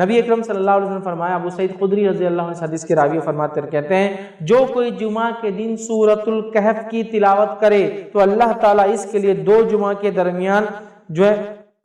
نبی اکرم صلی اللہ علیہ وسلم فرمایا، ابو سعید خدری رضی اللہ عنہ حدیث کے راوی فرماتے کہتے ہیں، جو کوئی جمعہ کے دن سورۃ الکہف کی تلاوت کرے تو اللہ تعالیٰ اس کے لیے 2 جمعہ کے درمیان جو ہے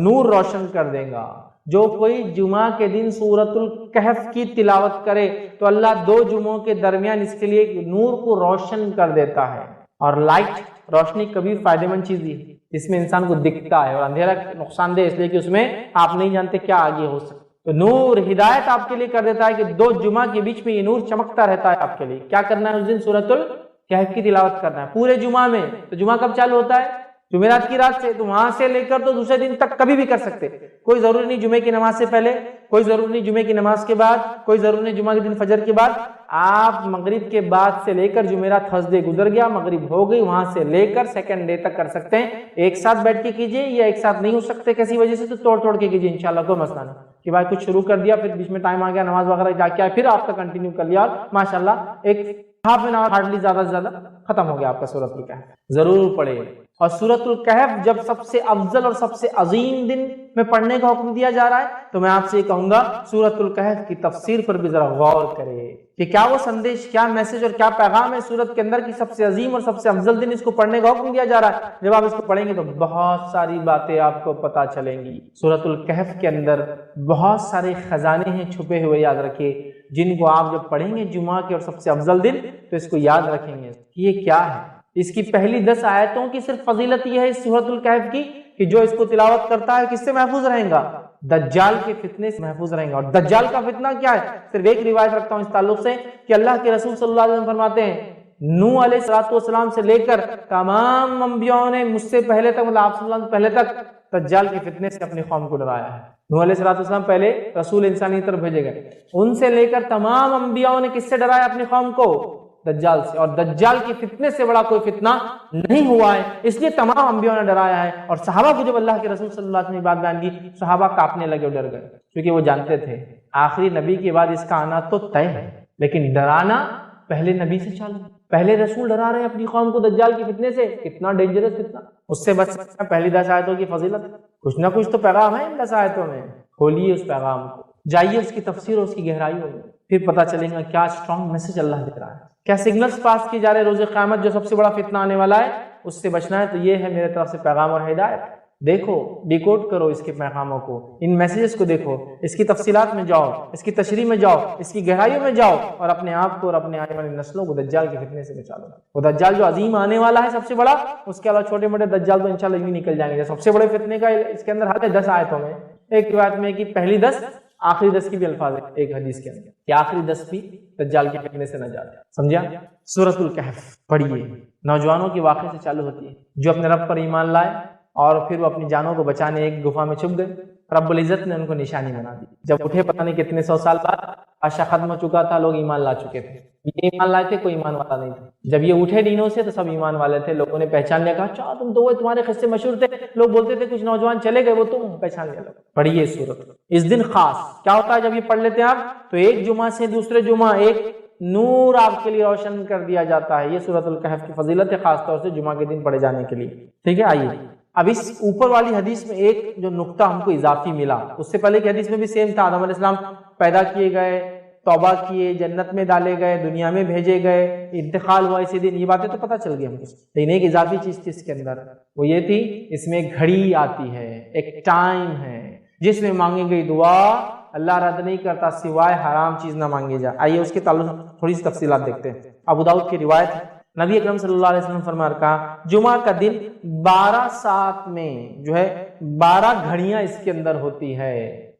نور روشن کر دے گا۔ جو کوئی جمعہ کے دن سورۃ الکہف کی تلاوت کرے تو اللہ 2 جمعوں کے درمیان اس کے لیے نور کو روشن کر دیتا ہے۔ اور لائٹ، روشنی کبھی فائدہ مند چیز ہے، اس میں انسان کو دکھتا ہے، اور اندھیرا نقصان دہ اس لیے کہ اس میں آپ نہیں جانتے کیا آگے ہو سکتا۔ تو نور ہدایت آپ کے لیے کر دیتا ہے کہ 2 جمعہ کے بیچ میں یہ نور چمکتا رہتا ہے آپ کے لیے۔ کیا کرنا ہے اس دن؟ سورۃ الکہف کی تلاوت کرنا ہے پورے جمعہ میں۔ تو جمعہ کب چالو ہوتا ہے؟ جمعرات کی رات سے، تو وہاں سے لے کر تو دوسرے دن تک کبھی بھی کر سکتے، کوئی ضروری نہیں جمعے کی نماز سے پہلے، کوئی ضروری نہیں جمعے کی نماز کے بعد، کوئی ضروری نہیں جمعہ کے دن فجر کے بعد۔ آپ مغرب کے بعد سے لے کر جمعرات تھرسڈے گزر گیا، مغرب ہو گئی، وہاں سے لے کر سیکنڈ ڈے تک کر سکتے ہیں۔ ایک ساتھ بیٹھ کے کیجئے، یا ایک ساتھ نہیں ہو سکتے کسی وجہ سے تو توڑ کے کیجئے انشاءاللہ، کوئی مسئلہ نہیں کہ بھائی کچھ شروع کر دیا، پھر بیچ میں ٹائم آ گیا، نماز وغیرہ جا کے پھر آپ کا کنٹینیو کر لیا، ماشاءاللہ ایک ہاف این آور ہارڈلی زیادہ سے زیادہ ختم ہو گیا آپ کا سورۃ الکہف۔ ضرور پڑھے۔ اور سورۃ الکہف جب سب سے افضل اور سب سے عظیم دن میں پڑھنے کا حکم دیا جا رہا ہے تو میں آپ سے یہ کہوں گا سورۃ الکہف کی تفسیر پر بھی ذرا غور کرے کہ کیا وہ سندیش، کیا میسج اور کیا پیغام ہے سورت کے اندر کی سب سے عظیم اور سب سے افضل دن اس کو پڑھنے کا حکم دیا جا رہا ہے۔ جب آپ اس کو پڑھیں گے تو بہت ساری باتیں آپ کو پتہ چلیں گی۔ سورۃ الکہف کے اندر بہت سارے خزانے ہیں چھپے ہوئے، یاد رکھیے، جن کو آپ جب پڑھیں گے جمعہ کے اور سب سے افضل دن تو اس کو یاد رکھیں گے کہ یہ کیا ہے۔ اس کی پہلی 10 آیتوں کی صرف فضیلت یہ ہے اس سورۃ الکہف کی کہ جو اس کو تلاوت کرتا ہے کس سے محفوظ رہیں گا؟ دجال کے فتنے سے محفوظ رہیں گا۔ اور دجال کا فتنہ کیا ہے؟ صرف ایک روایت رکھتا ہوں اس تعلق سے کہ اللہ کے رسول صلی اللہ علیہ وسلم فرماتے ہیں نوح علیہ السلام سے لے کر تمام انبیاءوں نے مجھ سے پہلے تک، مطلب آپ صلی اللہ علیہ وسلم پہلے تک دجال کے فتنے سے اپنی قوم کو ڈرایا ہے۔ نوح علیہ السلام پہلے رسول انسانی طرف بھیجے گئے، ان سے لے کر تمام انبیاءوں نے کس سے ڈرایا اپنی قوم کو؟ دجال سے۔ اور دجال کے فتنے سے بڑا کوئی فتنہ نہیں ہوا ہے، اس لیے تمام انبیاءوں نے ڈرایا ہے۔ اور صحابہ کو جب اللہ کے رسول صلی اللہ علیہ وسلم نے بات بیان کی، صحابہ کانپنے لگے اور ڈر گئے، کیونکہ وہ جانتے تھے آخری نبی کے بعد اس کا آنا تو طے ہے، لیکن ڈرانا پہلے نبی سے چالو، پہلے رسول ڈرا رہے ہیں اپنی قوم کو دجال کے فتنے سے، کتنا ڈینجرس فتنہ، اس سے بچ سکتا ہے۔ پہلی 10 آیتوں کی فضیلت، کچھ نہ کچھ تو پیغام ہے ان 10 آیتوں میں، کھولیے اس پیغام کو، جائیے اس کی تفسیر اور اس کی گہرائی ہوگی، پھر پتہ چلے گا کیا اسٹرانگ میسج اللہ دے رہا ہے، کیا سگنلز پاس کی جا رہے روز قیامت جو سب سے بڑا فتنہ آنے والا ہے اس سے بچنا ہے۔ تو یہ ہے میرے طرف سے پیغام اور ہدایت، دیکھو، ڈیکوڈ کرو اس کے پیغاموں کو، ان میسیجز کو دیکھو، اس کی تفصیلات میں جاؤ، اس کی تشریح میں جاؤ، اس کی گہرائیوں میں جاؤ، اور اپنے آپ کو اور اپنے آنے والی نسلوں کو دجال کے فتنے سے بچا لو۔ وہ دجال جو عظیم آنے والا ہے سب سے بڑا، اس کے علاوہ چھوٹے موٹے دجال تو انشاءاللہ یوں نکل جائیں گے۔ سب سے بڑے فتنے کا اس کے اندر حد ہے 10 آیتوں میں، ایک روایت میں کہ پہلی 10 آخری 10 کی بھی الفاظ ہے ایک حدیث کے اندر کہ آخری 10 بھی دجال کے فتنے سے نہ جاتے، سمجھا؟ سورۃ الکہف پڑھیے، نوجوانوں کے واقعے سے چالو ہوتی ہے جو اپنے رب پر ایمان لائے اور پھر وہ اپنی جانوں کو بچانے ایک گفا میں چھپ گئے، رب العزت نے ان کو نشانی بنا دی۔ جب اٹھے پتہ نہیں کتنے 100 سال بعد، بادشاہ ختم ہو چکا تھا، لوگ ایمان لا چکے تھے، یہ ایمان لائے تھے، کوئی ایمان والا نہیں تھا۔ جب یہ اٹھے دینوں سے تو سب ایمان والے تھے، لوگوں نے پہچان لیا، کہا اچھا تم تو وہ، تمہارے قصے مشہور تھے، لوگ بولتے تھے کچھ نوجوان چلے گئے وہ تم پہچان لیا۔ پڑھیے سورت، اس دن خاص کیا ہوتا ہے جب یہ پڑھ لیتے ہیں آپ تو ایک جمعہ سے دوسرے جمعہ ایک نور آپ کے لیے روشن کر دیا جاتا ہے۔ یہ سورۃ الکہف کی فضیلت ہے خاص طور سے جمعہ کے دن پڑھے جانے کے لیے، ٹھیک ہے؟ آئیے اب اس اوپر والی حدیث میں ایک جو نقطہ ہم کو اضافی ملا، اس سے پہلے کی حدیث میں بھی سیم تھا، آدم علیہ السلام پیدا کیے گئے، توبہ کیے، جنت میں ڈالے گئے، دنیا میں بھیجے گئے، انتقال ہوا اسی دن، یہ باتیں تو پتہ چل گئی ہم کو، لیکن ایک اضافی چیز تھی اس کے اندر، وہ یہ تھی اس میں ایک گھڑی آتی ہے، ایک ٹائم ہے جس میں مانگی گئی دعا اللہ رد نہیں کرتا سوائے حرام چیز نہ مانگی جائے۔ آئیے اس کے تعلق تھوڑی سی تفصیلات دیکھتے ہیں۔ ابو داؤد کی روایت ہے، نبی اکرم صلی اللہ علیہ وسلم فرمایا کہا جمعہ کا دن 12 ساعت میں جو ہے 12 گھڑیاں اس کے اندر ہوتی ہے،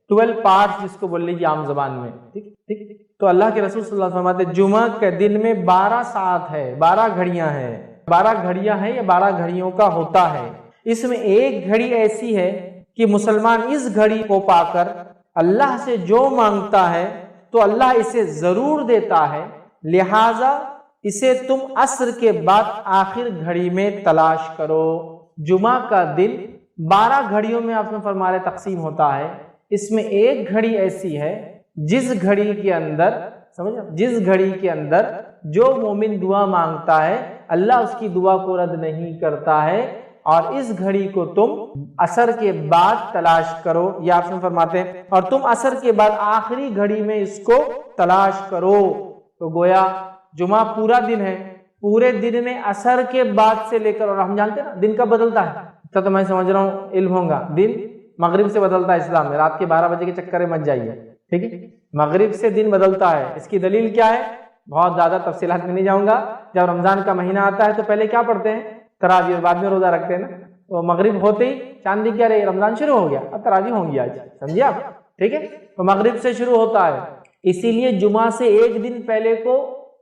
12 پارٹس جس کو بول لیجیے عام زبان میں، ٹھیک۔ تو اللہ کے رسول صلی اللہ علیہ وسلم فرماتے جمعہ کے دن میں 12 ساعت ہے، 12 گھڑیاں ہیں، 12 گھڑیاں ہیں یا 12 گھڑیوں کا ہوتا ہے۔ اس میں ایک گھڑی ایسی ہے کہ مسلمان اس گھڑی کو پا کر اللہ سے جو مانگتا ہے تو اللہ اسے ضرور دیتا ہے، لہذا اسے تم عصر کے بعد آخر گھڑی میں تلاش کرو۔ جمعہ کا دن 12 گھڑیوں میں آپ نے فرمایا تقسیم ہوتا ہے، اس میں ایک گھڑی ایسی ہے جس گھڑی کے اندر، سمجھا، جس گھڑی کے اندر جو مومن دعا مانگتا ہے اللہ اس کی دعا کو رد نہیں کرتا ہے، اور اس گھڑی کو تم عصر کے بعد تلاش کرو، یہ آپ سے فرماتے ہیں، اور تم عصر کے بعد آخری گھڑی میں اس کو تلاش کرو۔ تو گویا جمعہ پورا دن ہے، پورے دن میں عصر کے بعد سے لے کر، اور ہم جانتے ہیں نا دن کب بدلتا ہے، تو میں سمجھ رہا ہوں علم ہوگا، دن مغرب سے بدلتا ہے اسلام میں، رات کے 12 بجے کے چکر میں مت جائیے، ٹھیک ہے، مغرب سے دن بدلتا ہے۔ اس کی دلیل کیا ہے؟ بہت زیادہ تفصیلات میں نہیں جاؤں گا۔ جب رمضان کا مہینہ آتا ہے تو پہلے کیا پڑھتے ہیں؟ تراویح، اور بعد میں روزہ رکھتے ہیں نا، تو مغرب ہوتے ہی چاندی کیا رہی، رمضان شروع ہو گیا، اب تراویح ہوں گی آج، سمجھے آپ، ٹھیک ہے، تو مغرب سے شروع ہوتا ہے۔ اسی لیے جمعہ سے ایک دن پہلے کو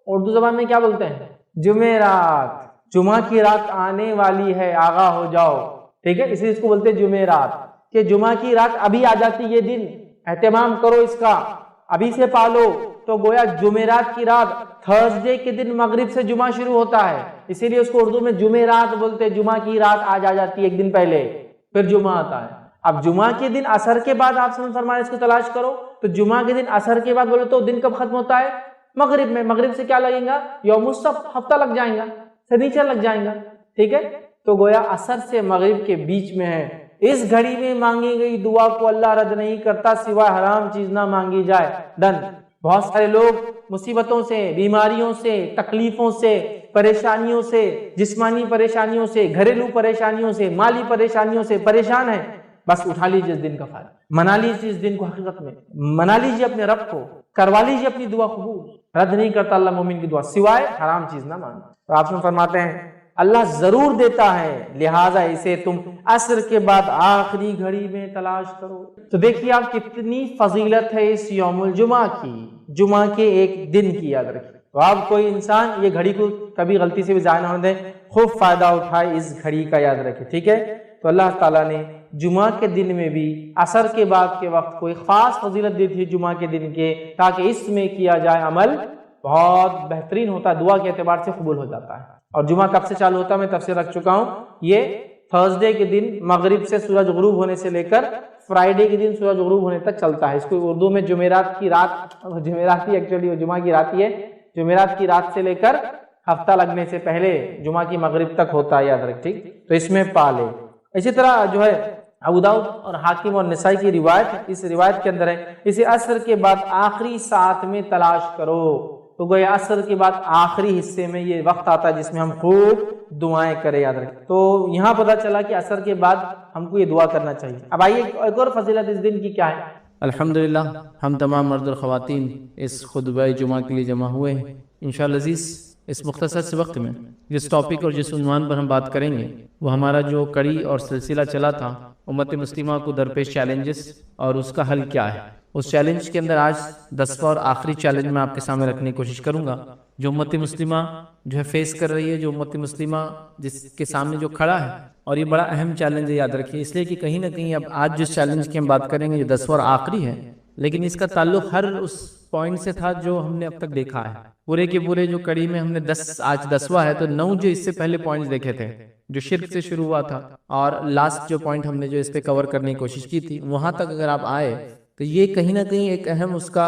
اردو زبان میں کیا بولتے ہیں؟ جمعرات، جمعہ کی رات آنے والی ہے، آگاہ ہو جاؤ، ٹھیک ہے، اسی اس کو بولتے ہیں جمعرات، کہ جمعہ کی رات ابھی آ جاتی، یہ دن اہتمام کرو اس کا، ابھی سے پالو۔ تو گویا جمعرات کی رات، تھرسڈے کے دن مغرب سے جمعہ شروع ہوتا ہے، اسی لیے اس کو اردو میں جمعرات بولتے ہیں، جمعہ کی رات آج آ جاتی ہے ایک دن پہلے، پھر جمعہ آتا ہے۔ اب جمعہ کے دن عصر کے بعد آپ سے فرمایا اس کو تلاش کرو، تو جمعہ کے دن عصر کے بعد بولے تو دن کب ختم ہوتا ہے؟ مغرب میں، مغرب سے کیا لگیں گا؟ یوم السبت، ہفتہ لگ جائیں گا، سنیچر لگ جائیں گا، ٹھیک ہے، تو گویا عصر سے مغرب کے بیچ میں ہے۔ اس گھڑی میں مانگی گئی دعا کو اللہ رد نہیں کرتا، سوائے حرام چیز نہ مانگی جائے، ڈن۔ بہت سارے لوگ مصیبتوں سے، بیماریوں سے، تکلیفوں سے، پریشانیوں سے، جسمانی پریشانیوں سے، گھریلو پریشانیوں سے، مالی پریشانیوں سے پریشان ہیں، بس اٹھا لیجیے اس دن کا فائدہ، منا لیجیے اس دن کو، حقیقت میں منا لیجیے اپنے رب کو، کروا لیجیے اپنی دعا قبول، رد نہیں کرتا اللہ مومن کی دعا، سوائے حرام چیز نہ مانگو۔ تو آپ فرماتے ہیں اللہ ضرور دیتا ہے، لہٰذا اسے تم عصر کے بعد آخری گھڑی میں تلاش کرو۔ تو دیکھیے آپ کتنی فضیلت ہے اس یوم الجمعہ کی، جمعہ کے ایک دن کی، یاد رکھیے۔ تو آپ کوئی انسان یہ گھڑی کو کبھی غلطی سے بھی ضائع نہ ہونے دیں، خوب فائدہ اٹھائے اس گھڑی کا، یاد رکھیے، ٹھیک ہے۔ تو اللہ تعالیٰ نے جمعہ کے دن میں بھی عصر کے بعد کے وقت کوئی خاص فضیلت دی تھی جمعہ کے دن کے، تاکہ اس میں کیا جائے عمل بہت بہترین ہوتا ہے، دعا کے اعتبار سے قبول ہو جاتا ہے۔ اور جمعہ کب سے چالو ہوتا ہے میں تفسیر رکھ چکا ہوں، یہ تھرسڈے کے دن مغرب سے سورج غروب ہونے سے لے کر فرائیڈے کے دن سورج غروب ہونے تک چلتا ہے۔ اس کو اردو میں جمعرات کی رات، جمعرات ہی ایکچولی وہ جمعہ کی رات ہی ہے، جمعرات کی رات سے لے کر ہفتہ لگنے سے پہلے جمعہ کی مغرب تک ہوتا ہے، یاد رکھ، ٹھیک، تو اس میں پالے۔ اسی طرح جو ہے ابو داؤد اور حاکم اور نسائی کی روایت ہے، اس روایت کے اندر ہے اسے عصر کے بعد آخری ساعت میں تلاش کرو۔ تو گویا عصر کے بعد آخری حصے میں یہ وقت آتا ہے جس میں ہم خوب دعائیں کریں، یاد رکھیں۔ تو یہاں پتہ چلا کہ عصر کے بعد ہم کو یہ دعا کرنا چاہیے۔ اب آئیے ایک اور فضیلت اس دن کی کیا ہے۔ الحمدللہ ہم تمام مرد اور خواتین اس خطبہ جمعہ کے لیے جمع ہوئے ہیں۔ انشاءاللہ عزیز اس مختصر سے وقت میں جس ٹاپک اور جس عنوان پر ہم بات کریں گے وہ ہمارا جو کڑی اور سلسلہ چلا تھا، امت مسلمہ کو درپیش چیلنجز اور اس کا حل کیا ہے۔ اس چیلنج کے اندر آج 10واں اور آخری چیلنج میں آپ کے سامنے رکھنے کی کوشش کروں گا، جو امت مسلمہ جو ہے فیس کر رہی ہے، جو امت مسلمہ جس کے سامنے جو کھڑا ہے، اور یہ بڑا اہم چیلنج ہے، یاد رکھیے، اس لیے کہ کہیں نہ کہیں اب آج جس چیلنج کی ہم بات کریں گے یہ 10واں اور آخری ہے، لیکن اس کا تعلق ہر اس پوائنٹ سے تھا جو ہم نے اب تک دیکھا ہے۔ پورے کے پورے جو کڑی میں ہم نے آج 10واں ہے، تو 9 جو اس سے پہلے پوائنٹس دیکھے تھے جو شرک سے شروع ہوا تھا، اور لاسٹ جو پوائنٹ ہم نے جو اس پہ کور کرنے کی کوشش کی تھی، وہاں تک اگر آپ آئے تو یہ کہیں نہ کہیں ایک اہم اس کا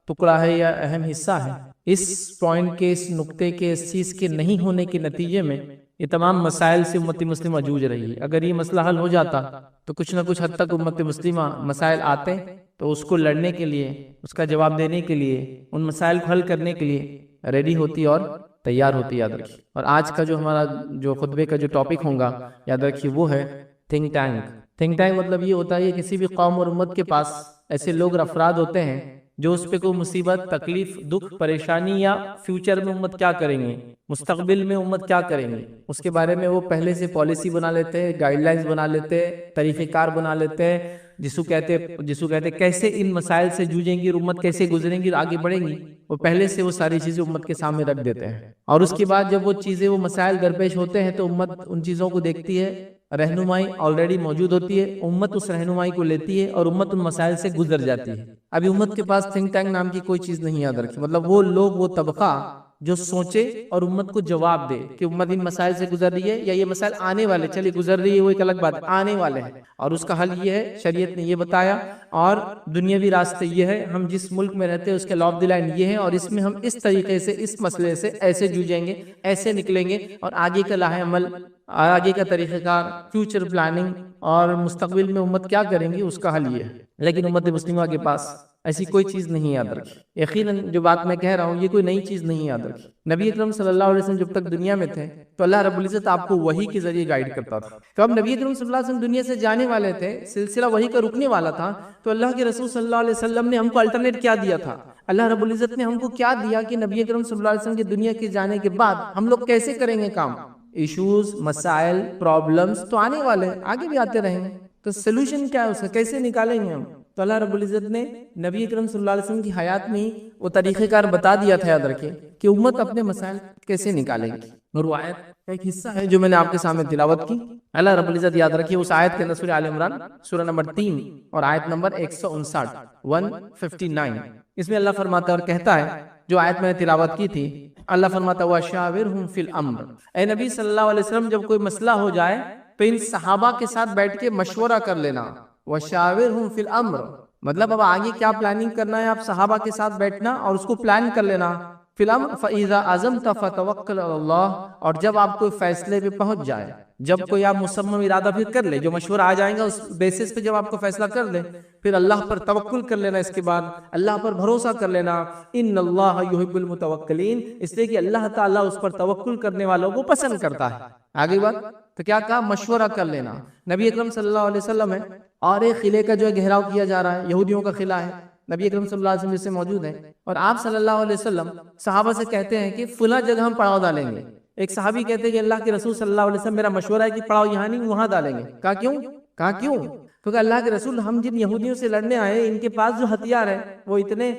ٹکڑا ہے یا اہم حصہ ہے۔ اس پوائنٹ کے، اس نقطے کے، اس چیز کے نہیں ہونے کے نتیجے میں یہ تمام مسائل سے امت مسلمہ جوجھ رہی ہے۔ اگر یہ مسئلہ حل ہو جاتا تو کچھ نہ کچھ حد تک امت مسلمہ مسائل آتے تو اس کو لڑنے کے لیے، اس کا جواب دینے کے لیے، ان مسائل کو حل کرنے کے لیے ریڈی ہوتی اور تیار ہوتی، یاد رکھیے۔ اور آج کا جو ہمارا جو خطبے کا جو ٹاپک ہوگا، یاد رکھیے، وہ ہے تھنک ٹینک۔ تھنک ٹینک مطلب یہ ہوتا ہے کہ کسی بھی قوم اور امت کے پاس ایسے لوگ اور افراد ہوتے ہیں جو اس پہ کوئی مصیبت، تکلیف، دکھ، پریشانی یا فیوچر میں امت کیا کریں گے، مستقبل میں امت کیا کریں گے، اس کے بارے میں وہ پہلے سے پالیسی بنا لیتے ہیں، گائیڈ لائنز بنا لیتے ہیں، طریقہ کار بنا لیتے ہیں، جسو کہتے کیسے ان مسائل سے جوجیں گی اور امت کیسے گزریں گی اور آگے بڑھیں گی، وہ پہلے سے وہ ساری چیزیں امت کے سامنے رکھ دیتے ہیں۔ اور اس کے بعد جب وہ چیزیں، وہ مسائل درپیش ہوتے ہیں تو امت ان چیزوں کو دیکھتی ہے، رہنمائی آلریڈی موجود ہوتی ہے، امت اس رہنمائی کو لیتی ہے اور امت ان مسائل سے گزر جاتی ہے۔ ابھی امت کے پاس تھنک ٹینک نام کی کوئی چیز نہیں، یاد رکھیں، مطلب وہ لوگ، وہ طبقہ جو سوچے اور امت کو جواب دے کہ امت ان مسائل سے گزر رہی ہے یا یہ مسائل آنے والے، چلیے گزر رہی ہے وہ ایک الگ بات، آنے والے ہیں، اور اس کا حل یہ ہے، شریعت نے یہ بتایا، اور دنیاوی راستے یہ ہے، ہم جس ملک میں رہتے ہیں اس کے لا آف دی لینڈ یہ ہے، اور اس میں ہم اس طریقے سے، اس مسئلے سے ایسے جوجیں گے، ایسے نکلیں گے، اور آگے کا راہ عمل آگے کا طریقہ کار، فیوچر پلاننگ اور مستقبل میں امت کیا کریں گی اس کا حل یہ ہے، لیکن امت مسلمہ کے پاس ایسی کوئی چیز نہیں یاد رکھی۔ یقیناً جو بات میں کہہ رہا ہوں یہ کوئی نئی چیز نہیں یاد رکھی۔ نبی اکرم صلی اللہ علیہ وسلم جب تک دنیا میں تھے تو اللہ رب العزت آپ کو وحی کے ذریعے گائیڈ کرتا تھا۔ تو اب نبی اکرم صلی اللہ علیہ وسلم دنیا سے جانے والے تھے، سلسلہ وحی کا رکنے والا تھا، تو اللہ کے رسول صلی اللہ علیہ وسلم نے ہم کو الٹرنیٹ کیا دیا تھا؟ اللہ رب العزت نے ہم کو کیا دیا کہ نبی اکرم صلی اللہ علیہ وسلم کے دنیا کے جانے کے بعد ہم لوگ کیسے کریں گے کام؟ ایشوز، مسائل، پرابلمز تو آنے والے ہیں، آگے بھی آتے رہیں گے، تو سلوشن کیا ہے اس کا، کیسے نکالیں گے ہم؟ تو اللہ رب العزت نے نبی اکرم صلی اللہ علیہ وسلم کی حیات میں وہ طریقہ کار بتا دیا تھا، یاد رکھیں، کہ امت اپنے مسائل کیسے نکالے گی۔ اور وہ آیت کا ایک حصہ ہے جو میں نے آپ کے سامنے تلاوت کی۔ اللہ رب العزت یاد رکھیے اس آیت کے اندر سورہ آل عمران سورہ نمبر 3 اور آیت نمبر 159 اس میں اللہ فرماتا ہے اور کہتا ہے، جو آیت میں نے تلاوت کی تھی، اللہ فرماتا ہے وَشَاوِرْهُمْ فِي الْأَمْرِ، اے نبی صلی اللہ علیہ وسلم جب کوئی مسئلہ ہو جائے تو ان صحابہ کے ساتھ بیٹھ کے مشورہ کر لینا۔ وَشَاوِرْهُمْ فِي الْأَمْرِ مطلب اب آگے کیا پلاننگ کرنا ہے، آپ صحابہ کے ساتھ بیٹھنا اور اس کو پلان کر لینا۔ فی الامر فَإِذَا عَزَمْتَ فَتَوَكَّلْ عَلَى اللَّهِ اور جب آپ کوئی فیصلے پہ پہنچ جائے، جب کوئی آپ مصمم ارادہ پھر کر لے، جو مشورہ آ جائیں گا اس بیسس پہ جب آپ کو فیصلہ کر لے، پھر اللہ پر توکل کر لینا، اس کے بعد اللہ پر بھروسہ کر لینا۔ ان اللہ یحب المتوکلین، اس لیے کہ اللہ تعالیٰ اس پر توکل کرنے والوں کو پسند کرتا ہے۔ آگے بات تو کیا کہا؟ مشورہ کر لینا۔ نبی اکرم صلی اللہ علیہ وسلم ہے اور ایک قلعے کا جو ہے گھیراؤ کیا جا رہا ہے، یہودیوں کا قلعہ ہے، نبی اکرم صلی اللہ علیہ وسلم جس سے موجود ہے، اور آپ صلی اللہ علیہ وسلم صحابہ سے کہتے ہیں کہ فلاں جگہ ہم پڑاؤ ڈالیں گے۔ ایک صحابی کہتے ہیں کہ اللہ کے رسول صلی اللہ علیہ وسلم میرا مشورہ ہے کہ پڑاؤ یہاں نہیں وہاں ڈالیں گے۔ کہا کیوں؟ تو کہ اللہ کے رسول ہم جن یہودیوں سے لڑنے آئے ان کے پاس جو ہتھیار ہے وہ اتنے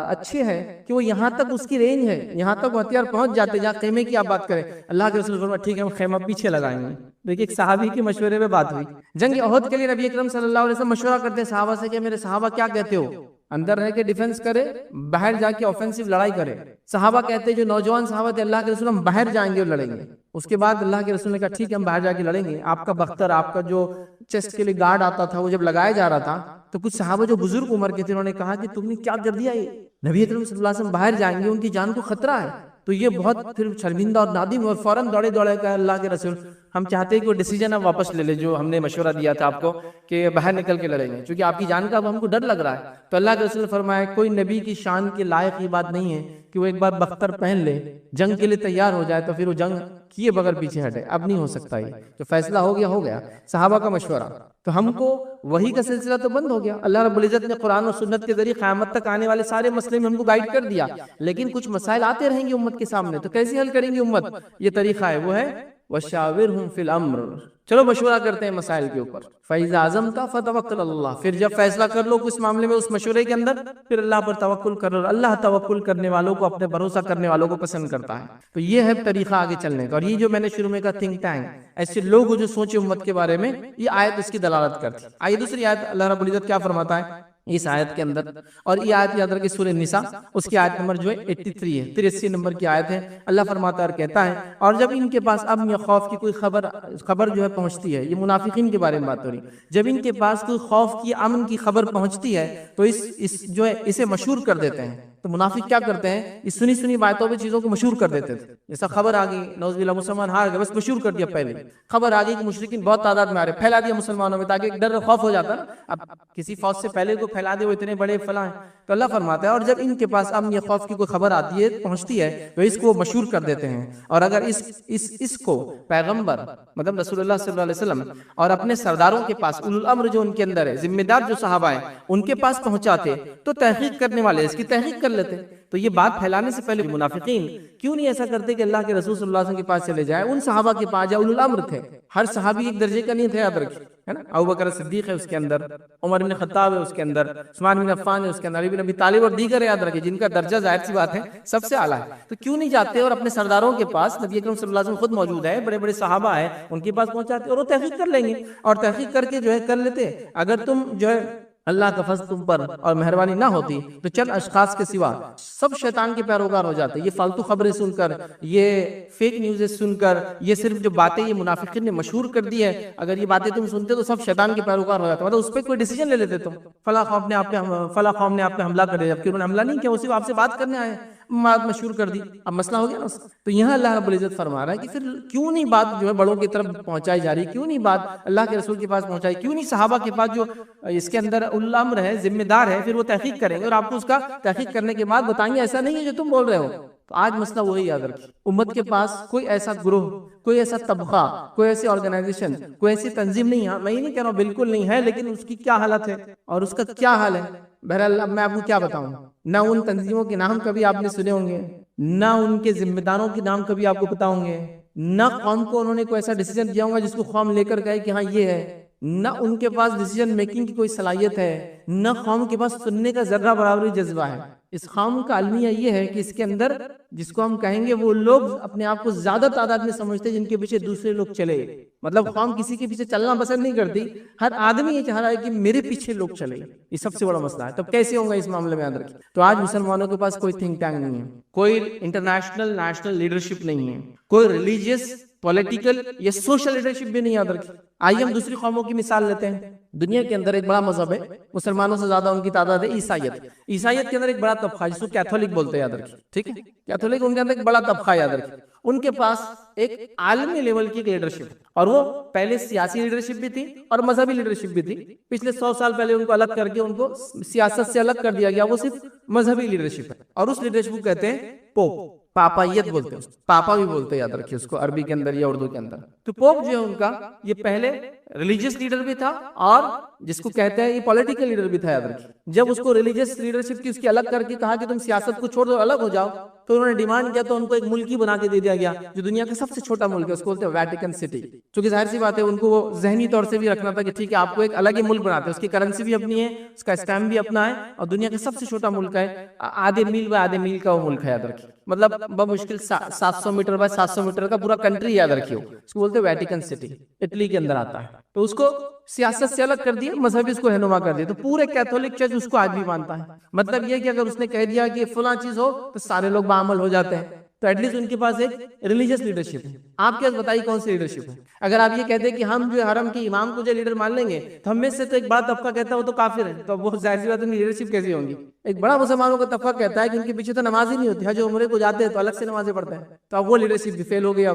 اچھے ہیں کہ وہ یہاں تک اس کی رینج ہے، یہاں تک وہ ہتھیار پہنچ جاتے جہاں خیمے کی آپ بات کریں۔ اللہ کے رسول فرمایا ٹھیک ہے ہم خیمہ پیچھے لگائیں گے۔ دیکھیے ایک صحابی کے مشورے میں بات ہوئی۔ جنگ احد کے لیے نبی اکرم صلی اللہ علیہ وسلم مشورہ کرتے ہیں صحابہ سے کہ میرے صحابہ کیا کہتے ہو، اندر رہ کے ڈیفنس کرے، باہر جا کے آفینسو لڑائی کرے؟ صحابہ کہتے ہیں جو نوجوان صحابہ تھے اللہ کے رسول ہم باہر جائیں گے اور لڑیں گے۔ اس کے بعد اللہ کے رسول نے کہا ٹھیک ہے ہم باہر جا کے لڑیں گے۔ آپ کا بختر، آپ کا جو چیسٹ کے لیے گارڈ آتا تھا وہ جب لگایا جا رہا تھا تو کچھ صحابہ جو بزرگ عمر کے تھے انہوں نے کہا کہ تم نے کیا کر دیا، یہ نبی اکرم صلی اللہ علیہ وسلم باہر جائیں گے، ان کی جان کو خطرہ ہے۔ تو یہ بہت پھر شرمندہ اور نادم اور فوراً دوڑے کہا اللہ کے رسول ہم چاہتے ہیں کہ وہ ڈیسیجن اب واپس لے لے جو ہم نے مشورہ دیا تھا آپ کو کہ باہر نکل کے لڑیں گے، چونکہ آپ کی جان کا اب ہم کو ڈر لگ رہا ہے۔ تو اللہ کے رسول نے فرمایا کوئی نبی کی شان کے لائق یہ بات نہیں ہے کہ وہ ایک بار بختر پہن لے، جنگ کے لیے تیار ہو جائے تو پھر وہ جنگ کیے بغیر پیچھے ہٹے۔ اب نہیں ہو سکتا، یہ جو فیصلہ ہو گیا صحابہ کا مشورہ۔ تو ہم کو وحی کا سلسلہ تو بند ہو گیا، اللہ رب العزت نے قرآن اور سنت کے ذریعے قیامت تک آنے والے سارے مسئلے میں ہم کو گائیڈ کر دیا، لیکن کچھ مسائل آتے رہیں گے امت کے سامنے، تو کیسے حل کریں گے امت؟ یہ طریقہ ہے، وہ ہے وَشَاوِرْهُمْ فِي الْأَمْرِ، چلو مشورہ کرتے ہیں مسائل کے اوپر۔ فَإِذَا عَزَمْتَ فَتَوَكَّلْ عَلَى اللَّهِ، پھر جب فیصلہ کر لو اس معاملے میں، اس مشورے کے اندر، پھر اللہ پر توکل کرو۔ اللہ توکل کرنے والوں کو، اپنے بھروسہ کرنے والوں کو پسند کرتا ہے۔ تو یہ ہے طریقہ آگے چلنے کا، اور یہ جو میں نے شروع میں کہا تھنک ٹینک، ایسے لوگ جو سوچے امت کے بارے میں، یہ آیت اس کی دلالت کرتی ہے۔ آئیے دوسری آیت اللہ رب العزت کیا فرماتا ہے اس آیت کے اندر، اور یہ آیت یاد رکھیں سورہ نساء، اس کی آیت نمبر جو ہے 83 ہے، 83 نمبر کی آیت ہے۔ اللہ فرماتا ہے اور کہتا ہے اور جب ان کے پاس امن یا خوف کی کوئی خبر جو ہے پہنچتی ہے، یہ منافقین کے بارے میں بات ہو رہی، جب ان کے پاس کوئی خوف کی، امن کی خبر پہنچتی ہے تو اس جو ہے اسے مشہور کر دیتے ہیں۔ تو منافق کیا کرتے ہیں، اس سنی باتوں پہ چیزوں کو مشہور کر دیتے تھے۔ جیسا خبر آ گئی نعوذ باللہ مسلمان ہار گئے، بس مشہور کر دیا، پہلے خبر آ گئی کہ مشرکین بہت تعداد میں آ رہے، پھیلا دیا مسلمانوں میں تاکہ ڈر خوف ہو جاتا نا، اب کسی فوج سے پہلے کو پھیلا دے وہ اتنے بڑے فلاں ہیں۔ تو اللہ فرماتا ہے اور جب ان کے پاس امن یا خوف کی کوئی خبر آتی ہے، پہنچتی ہے، تو اس کو مشہور کر دیتے ہیں، اور اگر اس کو پیغمبر مطلب رسول اللہ صلی اللہ علیہ وسلم اور اپنے سرداروں کے پاس، اولو الامر جو ان کے اندر ہے، ذمہ دار جو صحابہ ہیں ان کے پاس پہنچاتے تو تحقیق کرنے والے اس کی تحقیق کر لیتے۔ تو یہ بات پھیلانے سے پہلے منافقین کیوں نہیں ایسا کرتے کہ اللہ کے رسول صلی اللہ علیہ وسلم کے پاس چلے جائے، ان صحابہ کے پاس جائے، اولو الامر تھے، ہر صحابی ایک درجے کا نہیں تھے، یاد رکھیے، ہے نا، ابوبکر صدیق ہے اس کے اندر، عمر بن خطاب ہے اس کے اندر، عثمان بن عفان ہے اس کے اندر، علی بن ابی طالب اور دیگر یاد رکھیے جن کا درجہ ظاہر سی بات ہے سب سے اعلیٰ ہے۔ تو کیوں نہیں جاتے اور اپنے سرداروں کے پاس، نبی اکرم صلی اللہ علیہ وسلم خود موجود ہے، بڑے بڑے صحابہ ہیں ان کے پاس پہنچاتے اور وہ تحقیق کر لیں گے، اور تحقیق کر کے جو ہے کر لیتے۔ اگر تم جو ہے اللہ کا فضل تم پر اور مہربانی نہ ہوتی تو چند اشخاص کے سوا سب شیطان کے پیروکار ہو جاتے۔ یہ فالتو خبریں سن کر، یہ فیک نیوزیں سن کر، یہ صرف جو باتیں یہ منافقین نے مشہور کر دی ہے، اگر یہ باتیں تم سنتے تو سب شیطان کے پیروکار ہو جاتے، مطلب اس پہ کوئی ڈیسیجن لے لیتے تم، فلاں قوم نے آپ پہ حملہ کر دیا، جبکہ انہوں نے حملہ نہیں کیا، وہ صرف آپ سے بات کرنے آئے ہیں، بات مشہور کر دی، اب مسئلہ ہو گیا نا اس کا۔ تو یہاں اللہ رب العزت فرما رہا ہے کہ پھر کیوں نہیں بات جو ہے بڑوں کی طرف پہنچائی جا رہی، کیوں نہیں بات اللہ کے رسول کے پاس پہنچائی، کیوں نہیں صحابہ کے پاس جو اس کے اندر الامر ہے، ذمہ دار ہے، پھر وہ تحقیق کریں گے اور آپ کو اس کا تحقیق کرنے کے بعد بتائیں گے ایسا نہیں ہے جو تم بول رہے ہو۔ تو آج مسئلہ وہی یاد رکھیے، امت کے پاس کوئی ایسا گروہ، کوئی ایسا طبقہ، کوئی ایسی آرگنائزیشن، کوئی ایسی تنظیم نہیں ہے، میں یہ نہیں کہہ رہا ہوں بالکل نہیں ہے، لیکن اس کی کیا حالت ہے اور اس کا کیا حال ہے۔ بہرحال اب میں آپ کو کیا بتاؤں، نہ ان تنظیموں کے نام کبھی آپ نے سنے ہوں گے، نہ ان کے ذمہ داروں کے نام کبھی آپ کو پتا ہوں گے، نہ قوم کو انہوں نے کوئی ایسا ڈیسیجن دیا ہوگا جس کو قوم لے کر گئے کہ ہاں یہ ہے، نہ ان کے پاس ڈیسیجن میکنگ کی کوئی صلاحیت ہے، نہ قوم کے پاس سننے کا ذرہ برابری جذبہ ہے۔ اس قوم کا المیہ یہ ہے کہ اس کے اندر جس کو ہم کہیں گے وہ لوگ اپنے آپ کو زیادہ تعداد میں سمجھتے ہیں جن کے پیچھے دوسرے لوگ چلے، مطلب قوم کسی کے پیچھے چلنا پسند نہیں کرتی، ہر آدمی یہ چاہ رہا ہے کہ میرے پیچھے لوگ چلے، یہ سب سے بڑا مسئلہ ہے۔ تب کیسے ہوگا اس معاملے میں یاد رکھیں۔ تو آج مسلمانوں کے پاس کوئی تھنک ٹینک نہیں ہے، کوئی انٹرنیشنل نیشنل لیڈرشپ نہیں ہے، کوئی ریلیجیس پولیٹیکل یا سوشل لیڈرشپ بھی نہیں یاد رکھی۔ آئیے ہم دوسری قوموں کی مثال لیتے ہیں۔ دنیا کے اندر ایک بڑا مذہب ہے، مسلمانوں سے زیادہ ان کی تعداد ہے، عیسائیت۔ عیسائیت کے اندر ایک بڑا طبقہ ہے جس کو کیتھولک بولتے ہیں، یاد رکھیے، ٹھیک ہے، کیتھولک ان کے اندر ایک بڑا طبقہ ہے، یاد رکھیے۔ ان کے پاس ایک عالمی لیول کی لیڈرشپ، اور وہ پہلے سیاسی لیڈرشپ بھی تھی اور مذہبی لیڈرشپ بھی تھی۔ پچھلے 100 سال پہلے ان کو الگ کر کے ان کو سیاست سے الگ کر دیا گیا، وہ صرف مذہبی لیڈرشپ ہے، اور اس لیڈرشپ کو کہتے ہیں پوپ، پاپائیت بولتے ہیں، پاپا بھی بولتے ہیں، یاد رکھیے اس کو، عربی کے اندر یا اردو کے اندر۔ تو پوپ جو ہے ان کا، یہ پہلے ریلیجیس لیڈر بھی تھا اور جس کو کہتے ہیں یہ پولیٹیکل لیڈر بھی تھا، یاد رکھیے۔ جب اس کو ریلیجیس لیڈرشپ کی اس کی الگ کر کے کہا کہ تم سیاست کو چھوڑ دو، الگ ہو جاؤ، تو انہوں نے ڈیمانڈ کیا، تو ان کو ایک ملک ہی بنا کے دے دیا گیا جو دنیا کا سب سے چھوٹا ملک ہے، اس کو بولتے ہیں ویٹیکن سٹی۔ چونکہ ظاہر سی بات ہے ان کو وہ ذہنی طور سے بھی رکھنا تھا کہ ٹھیک ہے آپ کو ایک الگ ہی ملک بناتے ہیں، اس کی کرنسی بھی اپنی ہے، اس کا اسٹیمپ بھی اپنا ہے، اور دنیا کا سب سے چھوٹا ملک ہے، آدھے میل بائی آدھے میل کا وہ ملک ہے، یاد رکھیے، مطلب بمشکل 700 میٹر بائی 700 میٹر کا پورا کنٹری، یاد رکھیے، اس کو بولتے ہیں ویٹیکن سٹی، اٹلی کے اندر آتا ہے۔ تو اس کو سیاست سے الگ کر دیا، مذہبی اس کو رہنما کر دیا، تو پورے کیتھولک چرچ اس کو آج بھی مانتا ہے۔ مطلب یہ کہ اگر اس نے کہہ دیا کہ فلاں چیز ہو تو سارے لوگ بعمل ہو جاتے ہیں، تو ایٹ لیسٹ ان کے پاس ایک ریلیجیس لیڈرشپ ہے۔ آپ کیا بتائیے کون سی لیڈرشپ ہے؟ اگر آپ یہ کہتے ہیں کہ ہم جو حرم کے امام کو جو لیڈر مان لیں گے، تو ہم میں سے تو ایک بڑا طبقہ کہتا ہے وہ تو کافر ہے، تو وہ ظاہر سی بات ہے ان کی لیڈرشپ کیسی ہوگی؟ ایک بڑا مسلمانوں کا طبقہ کہتا ہے کہ ان کے پیچھے تو نماز ہی نہیں ہوتی، حج عمرے کو جاتے ہیں تو الگ سے نمازیں پڑھتے ہیں، تو اب وہ لیڈرشپ بھی فیل ہو گئی۔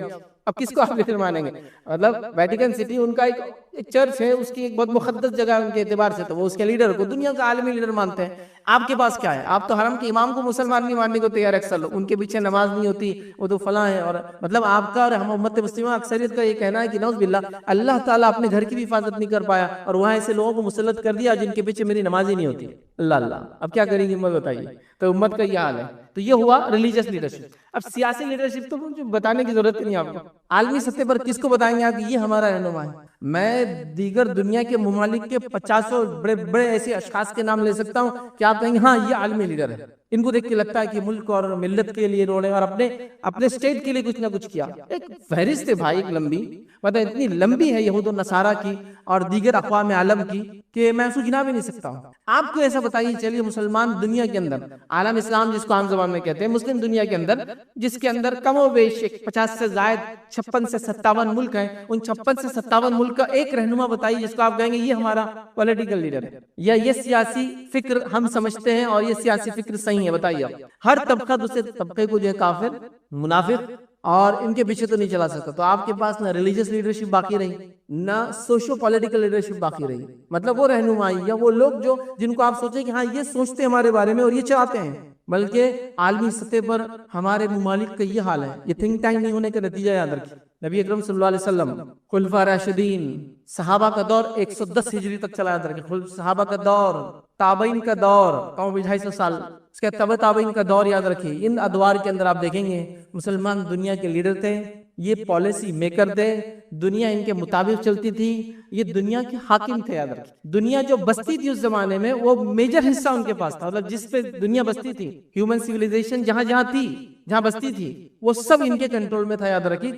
اب کس کو آپ لیڈر مانیں گے؟ مطلب ویٹیکن سٹی ان کا ایک چرچ ہے، اس کی ایک بہت مقدس جگہ ہے ان کے اعتبار سے، تو وہ اس کے لیڈر کو دنیا کا عالمی لیڈر مانتے ہیں۔ آپ کے پاس کیا ہے؟ آپ تو حرم کے امام کو مسلمان نہیں ماننے کو تیار، اکثر لوگ ان کے پیچھے نماز نہیں ہوتی، وہ تو فلاں ہے، اور مطلب آپ کا اور ہم امت مسلمہ اکثریت کا یہ کہنا ہے کہ نعوذ باللہ اللہ تعالیٰ اپنے گھر کی بھی حفاظت نہیں کر پایا اور وہاں ایسے لوگوں کو مسلط کر دیا جن کے پیچھے میری نماز ہی نہیں ہوتی۔ اللہ اللہ، اب کیا کریں گی امت بتائیے؟ تو امت کا یہ حال ہے۔ تو یہ ہوا ریلیجیس لیڈرشپ۔ اب سیاسی لیڈرشپ تو مجھے بتانے کی ضرورت نہیں آپ کو، عالمی سطح پر کس کو بتائیں گے آپ کہ یہ ہمارا رہنما ہے؟ میں دیگر دنیا کے ممالک کے 50 بڑے بڑے ایسے اشخاص کے نام لے سکتا ہوں کہ آپ کہیں گے ہاں یہ عالمی لیڈر ہے، ان کو دیکھ کے لگتا ہے کہ ملک اور ملت کے لیے روڑے اور اپنے اسٹیٹ کے لیے کچھ نہ کچھ کیا۔ ایک فہرست ہے بھائی، ایک لمبی، مطلب اتنی لمبی ہے یہود و نصارہ کی اور دیگر اقوام عالم کی کہ میں اس کو گنا بھی نہیں سکتا ہوں۔ آپ کو ایسا بتائیے، چلیے مسلمان دنیا کے اندر، عالم اسلام جس کو عام زبان میں کہتے ہیں، مسلم دنیا کے اندر، جس کے اندر کم و بیش 50 سے زائد 56 سے 57 ملک ہیں، ان 56 سے 57 ملک کا ایک رہنما بتائیے جس کو آپ کہیں گے یہ ہمارا پولیٹیکل لیڈر ہے، یا یہ سیاسی فکر ہم سمجھتے ہیں اور یہ سیاسی فکر صحیح ہے، بتائیے آپ۔ ہر طبقہ دوسرے طبقے کو جو ہے کافر، منافق اور ان کے پیچھے تو نہیں چلا سکتا۔ تو آپ کے پاس نہ ریلیجیس لیڈرشپ باقی رہی، نہ سوشو پولیٹیکل لیڈرشپ باقی رہی، مطلب وہ رہنمائی یا وہ لوگ جو جن کو آپ سوچیں کہ ہاں یہ سوچتے ہمارے بارے میں اور یہ چاہتے ہیں، بلکہ عالمی سطح پر ہمارے ممالک کا یہ حال ہے۔ یہ تھنک ٹینک نہیں ہونے کا نتیجہ یاد رکھیے۔ نبی اکرم صلی اللہ علیہ وسلم، خلفاء راشدین، صحابہ کا دور 110 ہجری تک چلا، یاد رکھیے، صحابہ کا دور، تابعین کا دور 250 سال، اس کے تبع تابعین کا دور، یاد رکھیے۔ ان ادوار کے اندر آپ دیکھیں گے مسلمان دنیا کے لیڈر تھے، یہ پالیسی میکر تھے، دنیا ان کے مطابق چلتی تھی، یہ دنیا کے حاکم تھے، یاد رکھیے۔ دنیا جو بستی تھی اس زمانے میں وہ میجر حصہ ان کے پاس تھا، مطلب جس پہ دنیا بستی تھی، ہیومن سیویلائزیشن جہاں جہاں تھی جہاں بستی تھی وہ سب ان کے کنٹرول میں تھا، یاد رکھیے.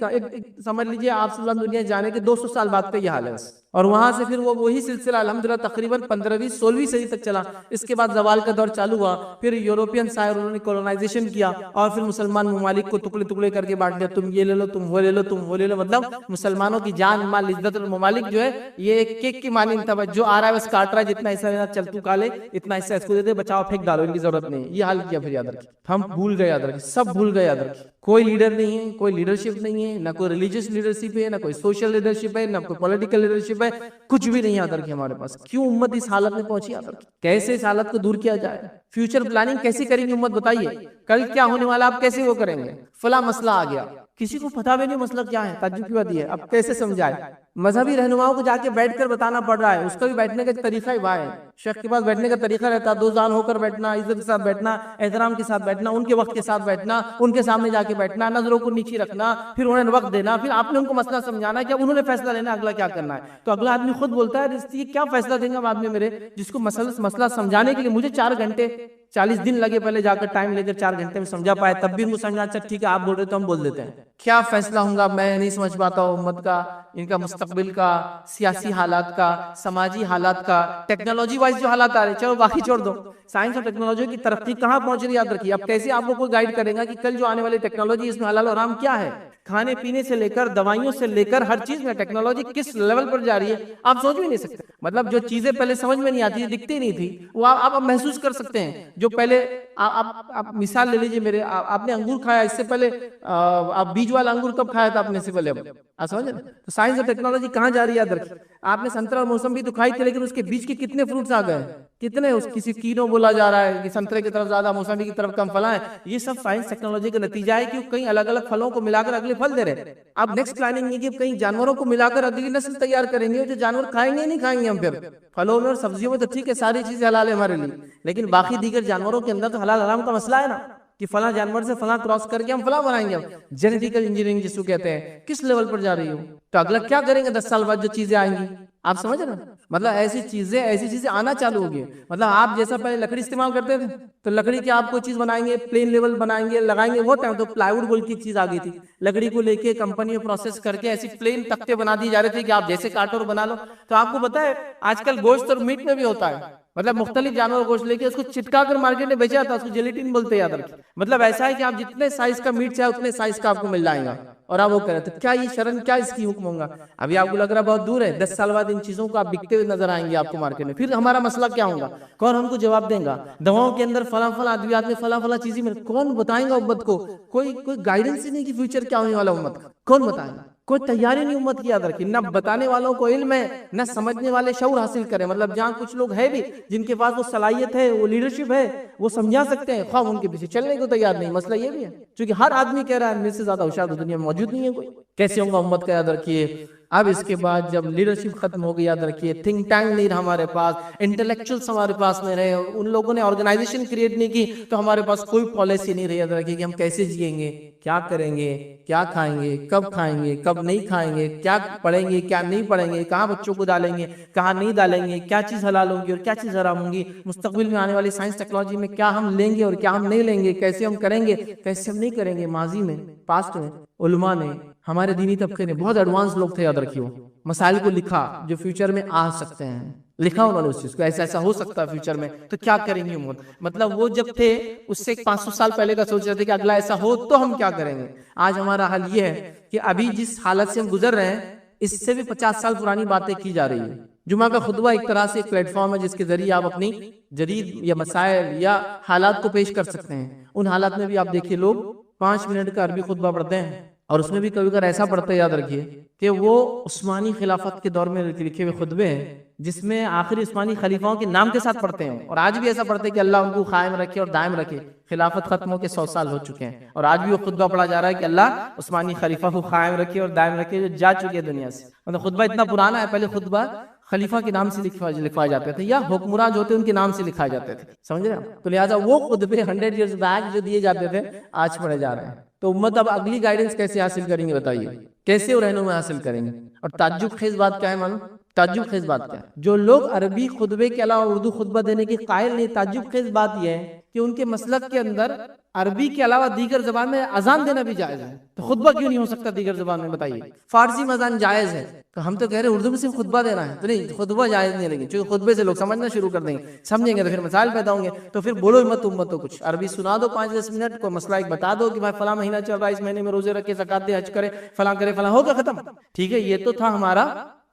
سمجھ لیجئے آپ صلی اللہ علیہ وسلم دنیا جانے کے 200 سال بعد کا یہ حال ہے. اور وہاں سے پھر وہی سلسلہ الحمدللہ تقریباً 15ویں 16ویں صدی تک چلا. اس کے بعد زوال کا دور چالو ہوا. پھر یورپین آئے، انہوں نے کولونائزیشن کیا اور پھر مسلمان ممالک کو ٹکڑے ٹکڑے کر کے بانٹ دیا. تم یہ لے لو، تم وہ لے لو، تم وہ لے لو. مطلب مسلمانوں کی جان مال عزت اور ممالک جو ہے یہ ایک کیک کی مانند تھا. جو آ رہا ہے بس کاٹ رہا ہے، جتنا حصہ لینا چل تو کالے، اتنا حصہ اس کو دے دے، بچاؤ پھینک ڈالو، ان کی ضرورت نہیں. یہ حال کیا پھر یاد رکھیے. ہم بھول گئے، یاد رکھیے، سب بھول گئے. یاد رکھیے کوئی لیڈر نہیں ہے، کوئی لیڈرشپ نہیں ہے، نہ کوئی ریلیجیس لیڈرشپ ہے، نہ کوئی سوشل لیڈرشپ ہے، نہ کوئی پولیٹیکل لیڈرشپ ہے، کچھ بھی نہیں. یاد رکھیے ہمارے پاس کیوں امت اس حالت میں پہنچی. یاد رکھیے کیسے اس حالت کو دور کیا جائے. فیوچر پلاننگ کیسی کریں گے امت، بتائیے. کل کیا ہونے والا آپ کیسے وہ کریں گے. فلاں مسئلہ آ گیا، کسی کو پتہ بھی نہیں مسئلہ کیا ہے. تعجب کی بات یہ ہے اب کیسے سمجھائے. مذہبی رہنماؤں کو جا کے بیٹھ کر بتانا پڑ رہا ہے. اس کا بھی بیٹھنے کا طریقہ ہی ہے. شیخ کے پاس بیٹھنے کا طریقہ رہتا ہے، دو زان ہو کر بیٹھنا، عزت کے ساتھ بیٹھنا، احترام کے ساتھ بیٹھنا، ان کے وقت کے ساتھ بیٹھنا، ان کے سامنے جا کے بیٹھنا، نظروں کو نیچی رکھنا، پھر انہیں وقت دینا، پھر آپ نے ان کو مسئلہ سمجھانا ہے کہ انہوں نے فیصلہ لینا اگلا کیا کرنا ہے. تو اگلا آدمی خود بولتا ہے یہ کیا فیصلہ دیں گا آدمی میرے، جس کو مسئلہ سمجھانے کے لیے مجھے 4 گھنٹے 40 دن لگے، پہلے جا کر ٹائم لے کر 4 گھنٹے میں سمجھا پائے، تب بھی ان کو سمجھا. اچھا ٹھیک ہے آپ بول رہے تو ہم بول دیتے ہیں. کیا فیصلہ ہوں گا میں نہیں سمجھ پاتا ہوں. امت کا، ان کا مستقبل کا، سیاسی حالات کا، سماجی حالات کا، ٹیکنالوجی وائز جو حالات آ رہے ہیں، چلو باقی چھوڑ دو. سائنس اور ٹیکنالوجی کی ترقی کہاں پہنچ رہی ہے. یاد رکھیے اب کیسے آپ کو کوئی گائیڈ کرے گا کہ کل جو آنے والی ٹیکنالوجی اس میں حلال اور حرام کیا ہے. کھانے پینے سے لے کر دوائیوں سے لے کر ہر چیز میں ٹیکنالوجی کس لیول پر جا رہی ہے آپ سوچ بھی نہیں سکتے. مطلب جو چیزیں پہلے سمجھ میں نہیں آتی تھی، دکھتی نہیں تھی، وہ آپ محسوس کر سکتے ہیں. جو پہلے آپ مثال لے لیجئے میرے، آپ نے انگور کھایا، اس سے پہلے آپ بیج والا انگور کب کھایا تھا آپ نے سے پہلے. آپ سمجھ رہے. تو سائنس اور ٹیکنالوجی کہاں جا رہی ہے. یاد رکھیے آپ نے سنترا اور موسم بھی تو کھائی تھی، لیکن اس کے بیچ کے کتنے فروٹس آ گئے، کتنے کسی کینو بولا جا رہا ہے کہ سنترے کی طرف زیادہ، موسمی کی طرف کم فلاں ہے. یہ سب سائنس ٹیکنالوجی کا نتیجہ ہے کہ کئی الگ الگ پھلوں کو ملا کر اگلے پھل دے رہے. اب نیکسٹ پلاننگ یہ کہ کئی جانوروں کو ملا کر اگلی نسل تیار کریں گے جو جانور کھائیں گے نہیں کھائیں گے ہم. پھر پھلوں میں اور سبزیوں میں تو ٹھیک ہے ساری چیزیں حلال ہے ہمارے لیے، لیکن باقی دیگر جانوروں کے اندر تو حلال حرام کا مسئلہ ہے نا، کہ فلاں جانور سے فلاں کراس کر کے ہم فلاں بنائیں گے. جینیٹیکل انجینئرنگ جس کو کہتے ہیں، کس لیول پر جا رہی ہو. تو اگلا کیا کریں گے 10 سال بعد جو چیزیں آئیں گی. آپ سمجھ رہے ہیں. مطلب ایسی چیزیں آنا چالو ہو گئی. مطلب آپ جیسا پہلے لکڑی استعمال کرتے تھے، تو لکڑی کی آپ کوئی چیز بنائیں گے، پلین لیول بنائیں گے، لگائیں گے. وہ ٹائم تو پلائی ووڈ بول کی چیز آ گئی تھی. لکڑی کو لے کے کمپنی میں پروسیس کر کے ایسی پلین تختے بنا دی جا رہے تھے کہ آپ جیسے کاٹو اور بنا لو. تو آپ کو پتا ہے آج کل گوشت اور میٹ میں بھی ہوتا ہے. مطلب مختلف جانور گوشت لے کے اس کو چٹکا کر مارکیٹ میں بیچا جاتا ہے، اس کو جیلیٹن بولتے ہیں. یاد رکھیں مطلب ایسا ہے کہ آپ جتنے سائز کا میٹ چاہے اتنے سائز کا آپ کو مل جائے گا، اور آپ وہ کریں. تو کیا یہ شرن، کیا اس کی حکم ہوگا. ابھی آپ کو لگ رہا بہت دور ہے، 10 سال بعد ان چیزوں کو آپ بکتے ہوئے نظر آئیں گے آپ کو مارکیٹ میں. پھر ہمارا مسئلہ کیا ہوگا، کون ہم کو جواب دیں گا. دواؤں کے اندر فلاں ادویات میں فلاں چیزیں میں کون بتائیں گا امت کو. کوئی گائیڈنس ہی نہیں کہ فیوچر کیا ہونے والا امت کا. کون بتائیں گا. کوئی تیاری نہیں امت کی. یاد رکھیں نہ بتانے والوں کو علم ہے، نہ سمجھنے والے شعور حاصل کریں. مطلب جہاں کچھ لوگ ہیں بھی جن کے پاس وہ صلاحیت ہے، وہ لیڈرشپ ہے، وہ سمجھا سکتے ہیں، خواہ ان کے پیچھے چلنے کو تیار نہیں. مسئلہ یہ بھی ہے کیونکہ ہر آدمی کہہ رہا ہے میرے سے زیادہ ہوشیار دنیا میں موجود نہیں ہے کوئی. کیسے ہوگا امت کا. یاد رکھیے اب اس کے بعد جب لیڈرشپ ختم ہو گئی، یاد رکھیے تھنک ٹینک نہیں رہا ہمارے پاس، انٹلیکچوئلس ہمارے پاس نہیں رہے، ان لوگوں نے آرگنائزیشن کریٹ نہیں کی، تو ہمارے پاس کوئی پالیسی نہیں رہی. یاد رکھیے کہ ہم کیسے جئیں گے، کیا کریں گے، کیا کھائیں گے، کب کھائیں گے، کب نہیں کھائیں گے، کیا پڑھیں گے، کیا نہیں پڑھیں گے، کہاں بچوں کو ڈالیں گے، کہاں نہیں ڈالیں گے، کیا چیز حلال ہوگی اور کیا چیز حرام ہوگی. مستقبل میں آنے والی سائنس ٹیکنالوجی میں کیا ہم لیں گے اور کیا ہم نہیں لیں گے، کیسے ہم کریں گے، کیسے ہم نہیں کریں گے. ماضی میں، پاسٹ میں علماء نے، ہمارے دینی طبقے نے، بہت ایڈوانس لوگ تھے. یاد رکھیے مسائل کو لکھا جو فیوچر میں آ سکتے ہیں. لکھا انہوں نے اس چیز کو، ایسا ہو سکتا ہے فیوچر میں، تو کیا کریں گے امت. مطلب وہ جب تھے اس سے 500 سال پہلے کا سوچ رہے تھے کہ اگلا ایسا ہو تو ہم کیا کریں گے. آج ہمارا حل یہ ہے کہ ابھی جس حالت سے ہم گزر رہے ہیں اس سے بھی 50 سال پرانی باتیں کی جا رہی ہیں. جمعہ کا خطبہ ایک طرح سے ایک پلیٹ فارم ہے جس کے ذریعے آپ اپنی جدید یا مسائل یا حالات کو پیش کر سکتے ہیں. ان حالات میں بھی آپ دیکھیے لوگ 5 منٹ کا عربی خطبہ پڑھتے ہیں، اور اس میں بھی کبھی کبھار ایسا پڑھتے ہیں. یاد رکھیے کہ وہ عثمانی خلافت کے دور میں لکھے ہوئے خطبے ہیں جس میں آخری عثمانی خلیفاؤں کے نام کے ساتھ پڑھتے ہیں. اور آج بھی ایسا پڑھتے ہیں کہ اللہ ان کو قائم رکھے اور دائم رکھے. خلافت ختم ہو کے 100 سال ہو چکے ہیں اور آج بھی وہ خطبہ پڑھا جا رہا ہے کہ اللہ عثمانی خلیفہ کو قائم رکھے اور دائم رکھے جو جا چکے دنیا سے. مطلب خطبہ اتنا پرانا ہے. پہلے خطبہ خلیفہ کے نام سے لکھوائے جاتے تھے یا حکمراں جو ہوتے ان کے نام سے لکھائے جاتے تھے. سمجھ رہے ہیں. تو لہٰذا وہ خطبے 100 ایئرز بیک جو دیے جاتے تھے آج پڑھے جا رہے ہیں. تو امت اب اگلی گائیڈنس کیسے حاصل کریں گے بتائیے, کیسے وہ رہنما حاصل کریں گے؟ اور تعجب خیز بات کیا ہے معلوم, تعجب خیز بات کیا ہے؟ جو لوگ عربی خطبے کے علاوہ اردو خطبہ دینے کے قائل نہیں، تعجب خیز بات یہ ہے کہ ان کے مسلک کے اندر عربی کے علاوہ دیگر زبان میں اذان دینا بھی جائز ہے، تو خطبہ کیوں نہیں ہو سکتا دیگر زبان میں؟ بتائیے. فارسی میں اذان جائز ہے، تو ہم تو کہہ رہے ہیں اردو میں صرف خطبہ دینا ہے، تو نہیں، خطبہ جائز نہیں. لیکن چونکہ خطبے سے لوگ سمجھنا شروع کر دیں گے، سمجھیں گے تو پھر مسائل پیدا ہوں گے. تو پھر بولو مت امت تو کچھ عربی سنا دو 5-10 منٹ کو، مسئلہ ایک بتا دو کہ بھائی فلاں مہینہ چل رہا ہے، اس مہینے میں روزے رکھے، زکات دے، حج کرے، فلاں کرے، فلاں، ہوگا ختم. ٹھیک ہے، یہ تو تھا ہمارا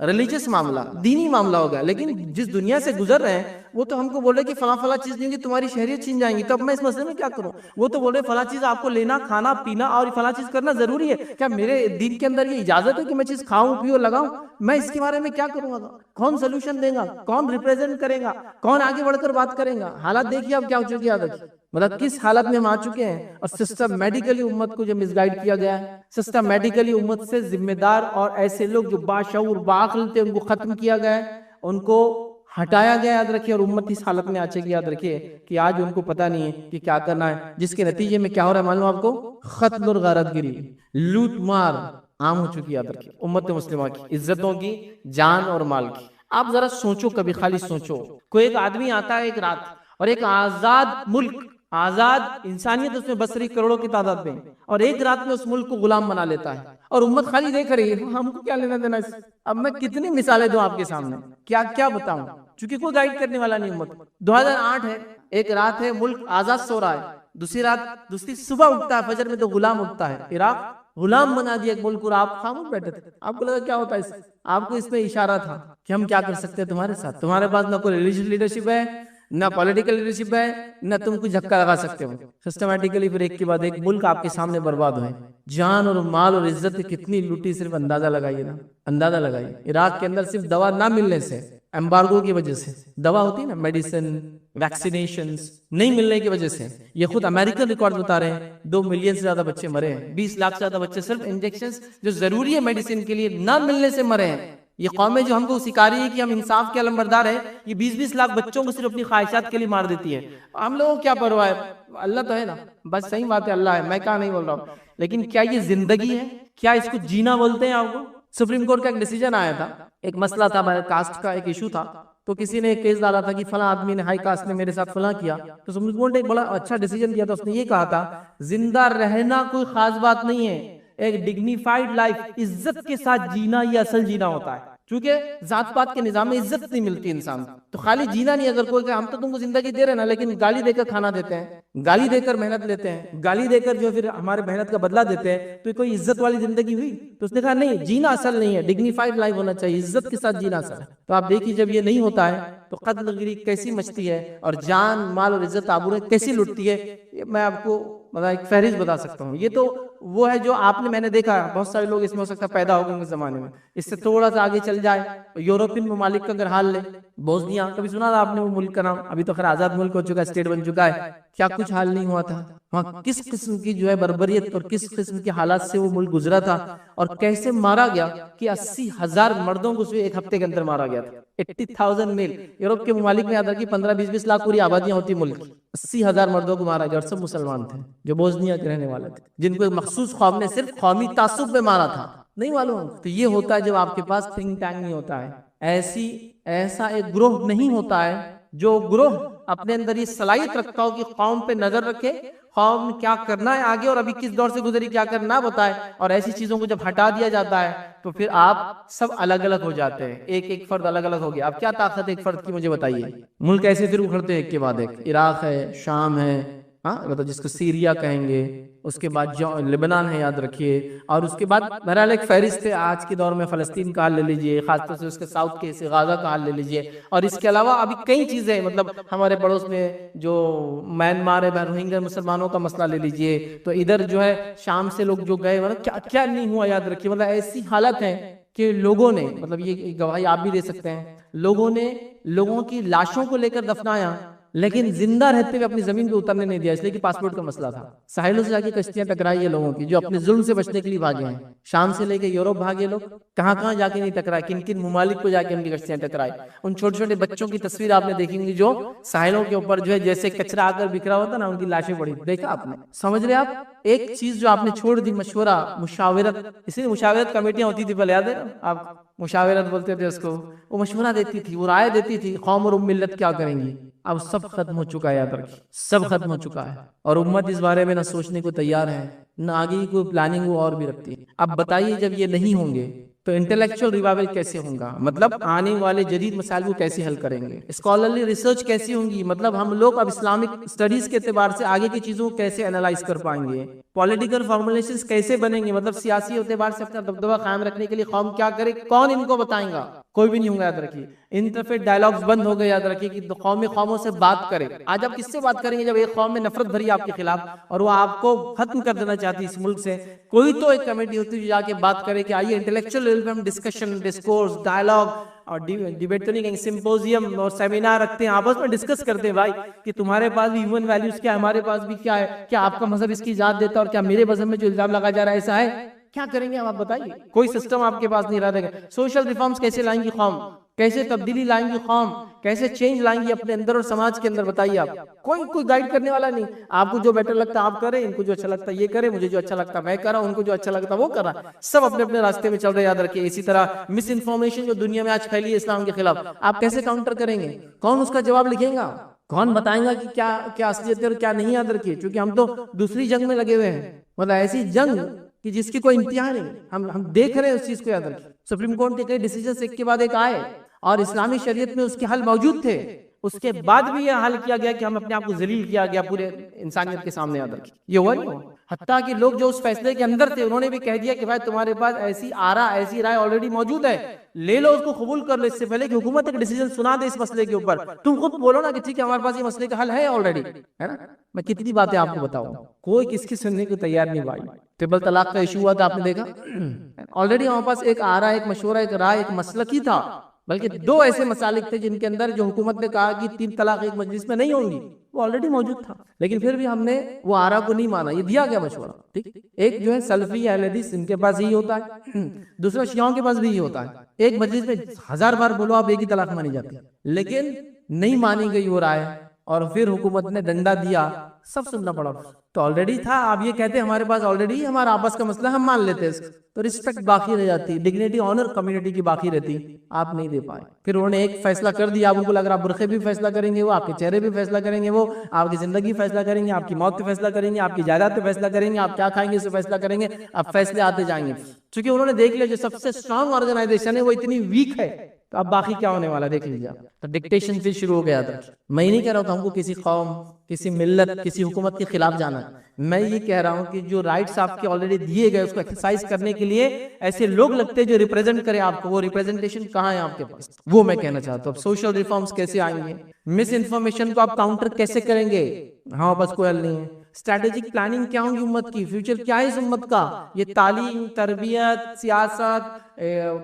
ریلیجس معاملہ، دینی معاملہ ہوگا. لیکن جس دنیا سے گزر رہے ہیں وہ تو ہم کو بول رہے کہ فلاں فلاں چیز نہیں ہوگی، تمہاری شہریت چھین جائیں گی، تو اب میں اس مسئلے میں کیا کروں؟ وہ تو بول رہے فلاں چیز آپ کو لینا، کھانا پینا اور فلاں چیز کرنا ضروری ہے. کیا میرے دین کے اندر یہ اجازت ہے کہ میں چیز کھاؤں پیوں لگاؤں؟ میں اس کے بارے میں کیا کروں گا؟ کون سولوشن دے گا؟ کون ریپرزینٹ کرے گا؟ کون آگے بڑھ کر بات کرے گا؟ حالات دیکھیے اب کیا ہو چکی ہے. مطلب کس حالت میں ہم آ چکے ہیں، اور سسٹمیٹیکلی امت کو جو مس گائیڈ کیا گیا ہے، سسٹمیٹیکلی امت سے ذمہ دار اور ایسے لوگ جو باشعور باعقل تھے ان کو ختم کیا گیا ہے، ان کو ہٹایا گیا. یاد رکھیے، اور امت اس حالت میں آ چکی، یاد رکھیے کہ آج ان کو پتہ نہیں ہے کہ کیا کرنا ہے، جس کے نتیجے میں کیا ہو رہا ہے معلوم آپ کو؟ قتل اور غارت گری، لوٹ مار عام ہو چکی. یاد رکھیے امت مسلمہ کی عزتوں کی، جان اور مال کی. آپ ذرا سوچو، کبھی خالی سوچو، کوئی ایک آدمی آتا ہے ایک رات، اور ایک آزاد ملک، آزاد انسانیت اس میں بس رہی کروڑوں کی تعداد میں، اور ایک رات میں اس ملک کو غلام بنا لیتا ہے، اور امت خالی دیکھ رہی ہے. ہم کو کیا لینا دینا اس؟ اب میں کتنی مثالیں دوں آپ کے سامنے، کیا بتاؤں، چونکہ کوئی گائیڈ کرنے والا نہیں. امت 2008 ہے، ایک رات ہے، ملک آزاد سو رہا ہے، دوسری صبح اٹھتا ہے فجر میں تو غلام اٹھتا ہے. عراق غلام بنا دیا ایک ملک، اور آپ خاموش بیٹھے تھے. آپ کو لگا کیا ہوتا ہے اس؟ آپ کو اس میں اشارہ تھا کہ ہم کیا کر سکتے ہیں تمہارے ساتھ. تمہارے پاس نہ کوئی ریلیجیس لیڈرشپ ہے، نہ پولیٹیکل لیڈرشپ ہے، نہ تم کوئی دھکا لگا سکتے ہو. سسٹمیٹیکلی پھر ایک کے بعد ایک ملک آپ کے سامنے برباد ہوئے، جان اور مال اور عزت کتنی لوٹی. صرف اندازہ لگائیے نا، اندازہ لگائیے. عراق کے اندر صرف دوا نہ ملنے سے، ایمبارگو کی وجہ سے، دوا ہوتی ہے نا، میڈیسن، ویکسینیشنز نہیں ملنے کی وجہ سے، یہ خود امریکن ریکارڈ بتا رہے ہیں، 2 ملین سے زیادہ بچے مرے ہیں، 20 لاکھ سے زیادہ بچے صرف انجیکشنز جو ضروری ہے میڈیسن کے لیے نہ ملنے سے مرے ہیں. یہ قومیں جو ہم کو سکھا رہی ہے کہ ہم انصاف کے علمبردار ہیں، یہ 20-20 لاکھ بچوں کو صرف اپنی خواہشات کے لیے مار دیتی ہے. ہم لوگوں کو کیا پرواہ ہے؟ اللہ تو ہے نا، بس صحیح بات ہے، اللہ ہے، میں کہاں نہیں بول رہا ہوں. لیکن کیا یہ زندگی ہے؟ کیا اس کو جینا بولتے ہیں آپ کو؟ سپریم کورٹ کا ایک ڈیسیجن آیا تھا، ایک مسئلہ تھا، کاسٹ کا ایک ایشو تھا، تو کسی نے ایک کیس ڈالا تھا کہ فلاں آدمی نے، ہائی کاسٹ نے میرے ساتھ فلاں کیا، تو سپریم کورٹ نے ایک بڑا اچھا ڈیسیجن دیا تھا. اس نے یہ کہا تھا زندہ رہنا کوئی خاص بات نہیں ہے، ایک ڈگنیفائڈ لائف، عزت کے ساتھ جینا یہ اصل جینا ہوتا ہے. چونکہ ذات پات کے نظام میں عزت نہیں ملتی انسان تو خالی جینا نہیں. اگر کوئی کہ ہم تو تم کو زندگی دے رہے نا، لیکن گالی دے کر کھانا دیتے ہیں، گالی دے کر محنت لیتے ہیں، گالی دے کر جو پھر ہمارے محنت کا بدلہ دیتے ہیں، تو کوئی عزت والی زندگی ہوئی؟ تو اس نے کہا نہیں، جینا اصل نہیں ہے، ڈگنیفائڈ لائف ہونا چاہیے، عزت کے ساتھ جینا اصل ہے. تو آپ دیکھیے جب یہ نہیں ہوتا ہے تو قتل گری کیسی مچتی ہے، اور جان مال اور عزت آبرو کیسی لٹتی ہے. میں آپ کو ایک فہرست بتا سکتا ہوں. یہ تو وہ ہے جو آپ نے، میں نے دیکھا بہت سارے لوگ اس میں ہو سکتا ہے پیدا ہو گئے اس زمانے میں. اس سے تھوڑا سا آگے چل جائے، یورپین ممالک کا اگر حال لے، بوسنیا، کبھی سنا تھا آپ نے وہ ملک کا نام؟ ابھی تو خیر آزاد ملک ہو چکا ہے، اسٹیٹ بن چکا ہے. کیا کچھ حال نہیں ہوا تھا وہاں، کس قسم کی جو ہے بربریت اور کس قسم کے حالات سے وہ ملک گزرا تھا، اور کیسے مارا گیا کہ 80,000 مردوں کو ایک ہفتے کے اندر مارا گیا تھا. 80,000 میل. یورپ کے ممالک میں یاد رکھیے 15-20 لاکھ پوری آبادیاں ہوتی ملک کی، 80,000 مردوں کو مارا گیا، اور سب مسلمان تھے جو بوسنیا کے رہنے والے تھے، جن کو ایک مخصوص قوم نے صرف قومی تعصب میں مارا تھا. نہیں معلوم؟ تو یہ ہوتا ہے جب آپ کے پاس تھنک ٹینک نہیں ہوتا ہے، ایسا ایک گروہ نہیں ہوتا ہے جو گروہ اپنے اندر یہ صلاحیت رکھتا ہو کہ قوم پہ نظر رکھے، قوم کیا کرنا ہے آگے اور ابھی کس دور سے گزری کیا کرنا بتائے. اور ایسی چیزوں کو جب ہٹا دیا جاتا ہے تو پھر آپ سب الگ الگ ہو جاتے ہیں، ایک فرد الگ الگ ہو گیا. اب کیا طاقت ہے ایک فرد کی، مجھے بتائیے. ملک ایسے پھر اکھڑتے ہیں ایک کے بعد ایک. عراق ہے، شام ہے، مطلب جس کو سیریا کہیں گے، اس کے بعد لبنان ہے، یاد رکھیے، اور اس کے بعد بہرحال ایک فہرست ہے آج کے دور میں. فلسطین کا حال لے لیجئے، خاص طور سے اس کے ساؤتھ کے حصے غازہ کا حال لے لیجئے، اور اس کے علاوہ ابھی کئی چیزیں، مطلب ہمارے پڑوس میں جو میانمار ہے، روہنگیا مسلمانوں کا مسئلہ لے لیجئے، تو ادھر جو ہے شام سے لوگ جو گئے، مطلب کیا کیا نہیں ہوا. یاد رکھیے مطلب ایسی حالت ہے کہ لوگوں نے، مطلب یہ گواہی آپ بھی دے سکتے ہیں، لوگوں نے لوگوں کی لاشوں کو لے کر دفنایا، لیکن زندہ رہتے ہوئے اپنی زمین پہ اترنے نہیں دیا، اس لیے کہ پاسپورٹ کا مسئلہ تھا. ساحلوں سے جا کے کشتیاں ٹکرائی ہیں لوگوں کی جو اپنے ظلم سے بچنے کے لیے بھاگے ہیں. شام سے لے کے یورپ بھاگے لوگ، کہاں کہاں جا کے نہیں ٹکرائے، کن کن ممالک کو جا کے ان کی کشتیاں ٹکرائی. ان چھوٹے چھوٹے بچوں کی تصویر آپ نے دیکھی ہوگی جو ساحلوں کے اوپر جو ہے جیسے کچرا آ کر بکھرا ہوتا نا، ان کی لاشیں پڑی. دیکھا آپ نے؟ سمجھ رہے آپ؟ ایک چیز جو آپ نے چھوڑ دی، مشورہ، مشاورت. اسی لیے مشاورت کمیٹیاں ہوتی تھی پہلے، یاد ہے آپ؟ مشاورت بولتے تھے اس کو، وہ مشورہ دیتی تھی، وہ رائے دیتی تھی قوم اور ملت کیا کریں گی. اب سب ختم ہو چکا ہے، یاد رکھیے سب ختم ہو چکا ہے، اور امت اس بارے میں نہ سوچنے کو تیار ہے نہ آگے کی کوئی پلاننگ وہ اور بھی رکھتی ہے. اب بتائیے جب یہ نہیں ہوں گے تو انٹلیکچوئل ریوائول کیسے ہوگا؟ مطلب آنے والے جدید مسائل کو کیسے حل کریں گے؟ اسکالرلی ریسرچ کیسی ہوں گی؟ مطلب ہم لوگ اب اسلامک اسٹڈیز کے اعتبار سے آگے کی چیزوں کو کیسے انالائز کر پائیں گے؟ پولیٹیکل فارمولیشنز کیسے بنیں گے؟ مطلب سیاسی اعتبار سے اپنا دبدبہ قائم رکھنے کے لیے قوم کیا کرے، کون ان کو بتائیں گا؟ کوئی بھی نہیں ہوگا. یاد رکھیے انٹرفیت ڈائلاگز بند ہو گئے. یاد رکھیے کہ قومی قوموں سے بات کرے. آج آپ کس سے بات کریں گے جب ایک قوم میں نفرت بھری آپ کے خلاف اور وہ آپ کو ختم کر دینا چاہتی ہے اس ملک سے؟ کوئی تو ایک کمیٹی ہوتی ہے جو جا کے بات کرے کہ آئیے انٹلیکچوئل لیول پہ ہم ڈسکشن، ڈسکورس، ڈائلاگ اور ڈیبیٹ تو نہیں کہیں، سمپوزیم اور سیمینار رکھتے ہیں، آپس میں ڈسکس کرتے ہیں بھائی کہ تمہارے پاس بھی ہیومن ویلیوز کیا ہے، ہمارے پاس بھی کیا ہے، کیا آپ کا مذہب اس کی اجازت دیتا ہے اور کیا میرے مذہب میں جو الزام لگا جا رہا ہے ایسا ہے؟ کیا کریں گے آپ بتائیے؟ کوئی سسٹم آپ کے پاس نہیں رہے گا. سوشل ریفارمز کیسے لائیں گی قوم؟ کیسے تبدیلی لائیں گی قوم؟ کیسے چینج لائیں گی اپنے اندر اور سماج کے اندر؟ بتائیے آپ. کوئی گائیڈ کرنے والا نہیں. آپ کو جو بیٹر لگتا ہے آپ کریں، ان کو جو اچھا لگتا ہے یہ کریں، مجھے جو اچھا لگتا ہے میں کر رہا ہوں، ان کو جو اچھا لگتا ہے وہ کر رہا ہے. سب اپنے اپنے راستے میں چل رہے. یاد رکھیے اسی طرح مس انفارمیشن جو دنیا میں آج پھیلی ہے اسلام کے خلاف، آپ کیسے کاؤنٹر کریں گے؟ کون اس کا جواب لکھیں گا؟ کون بتائیں گا کہ کیا اصلیت ہے اور کیا نہیں؟ یاد رکھیے کیونکہ ہم تو دوسری جنگ میں لگے ہوئے ہیں، مطلب ایسی جنگ کہ جس کی کوئی انتہا نہیں. ہم دیکھ رہے ہیں اس چیز کو. یاد رکھیے سپریم کورٹ کے کئی ڈیسیجنز ایک کے بعد ایک آئے اور اسلامی شریعت میں اس کے حل موجود تھے. اس کے بعد بھی یہ حل کیا گیا کہ ہم اپنے آپ کو ذلیل کیا گیا پورے انسانیت کے سامنے. یاد رکھیے یہ ہوا نہیں ہوا. حتیٰ کہ لوگ جو اس فیصلے کے اندر تھے انہوں نے بھی کہہ دیا کہ بھائی تمہارے پاس ایسی آرا، ایسی رائے آلریڈی موجود ہے، لے لو اس کو، قبول کر لو. اس سے پہلے کہ حکومت ایک ڈیسیجن سنا دے اس مسئلے کے اوپر، تم خود بولو نا کہ ٹھیک ہے ہمارے پاس یہ مسئلے کا حل ہے آلریڈی، ہے نا. میں کتنی باتیں آپ کو بتاؤں، کوئی کس کی سننے کو تیار نہیں بھائی. ٹرپل طلاق کا ایشو ہوا تھا، آپ نے دیکھا آلریڈی ہمارے پاس ایک آرا، ایک مشورہ، ایک رائے، ایک مسلک ہی تھا. بلکہ دو ایسے مسالک تھے جن کے اندر جو حکومت نے کہا کہ 3 طلاق ایک مجلس میں نہیں ہوں گی، وہ آلریڈی موجود تھا. لیکن پھر بھی ہم نے وہ آرا کو نہیں مانا. یہ دیا گیا مشورہ. ٹھیک، ایک جو ہے سلفی اہل حدیث ان کے پاس یہی ہوتا ہے، دوسرا شیعوں کے پاس بھی یہی ہوتا ہے. ایک مجلس میں 1000 بار بولو آپ ایک ہی طلاق مانی جاتی ہے. لیکن نہیں مانی گئی وہ رائے اور پھر حکومت نے ڈنڈا دیا، سب سننا پڑا. تو آلریڈی تھا. آپ یہ کہتے ہیں ہمارے پاس آلریڈی ہمارا آپس کا مسئلہ ہم مان لیتے ہیں، تو رسپیکٹ باقی رہ جاتی، ڈگنیٹی آنر کمیونٹی کی باقی رہتی. آپ نہیں دے پائے. پھر انہوں نے ایک فیصلہ کر دیا. آپ ان کو لگ رہا برقعے بھی فیصلہ کریں گے، وہ آپ کے چہرے بھی فیصلہ کریں گے، وہ آپ کی زندگی فیصلہ کریں گے، آپ کی موت پہ فیصلہ کریں گے، آپ کی جائیداد پہ فیصلہ کریں گے، آپ کیا کھائیں گے اس پہ فیصلہ کریں گے. اب فیصلے آتے جائیں گے چونکہ انہوں نے دیکھ لیا جو سب سے اسٹرانگ آرگنائزیشن ہے وہ اتنی ویک ہے، تو اب باقی کیا ہونے والا دیکھ لیجیے. تو ڈکٹیشن پھر شروع ہو گیا تھا. میں نہیں کہہ رہا ہوں ہم کو کسی قوم، کسی ملت، کسی حکومت کے خلاف جانا ہے. میں یہ کہہ رہا ہوں کہ جو رائٹس آپ کے آلریڈی دیے گئے اس کو ایکسرسائز کرنے کے لیے ایسے لوگ لگتے ہیں جو ریپرزینٹ کرے آپ کو. وہ ریپرزینٹیشن کہاں ہے آپ کے پاس؟ وہ میں کہنا چاہتا ہوں. اب سوشل ریفارمز کیسے آئیں گے؟ مس انفارمیشن کو آپ کاؤنٹر کیسے کریں گے؟ ہاں بس کوئی حل نہیں ہے. اسٹریٹجک پلاننگ کیا ہوگی امت کی؟ فیوچر کیا ہے اس امت کا؟ یہ تعلیم، تربیت، سیاست،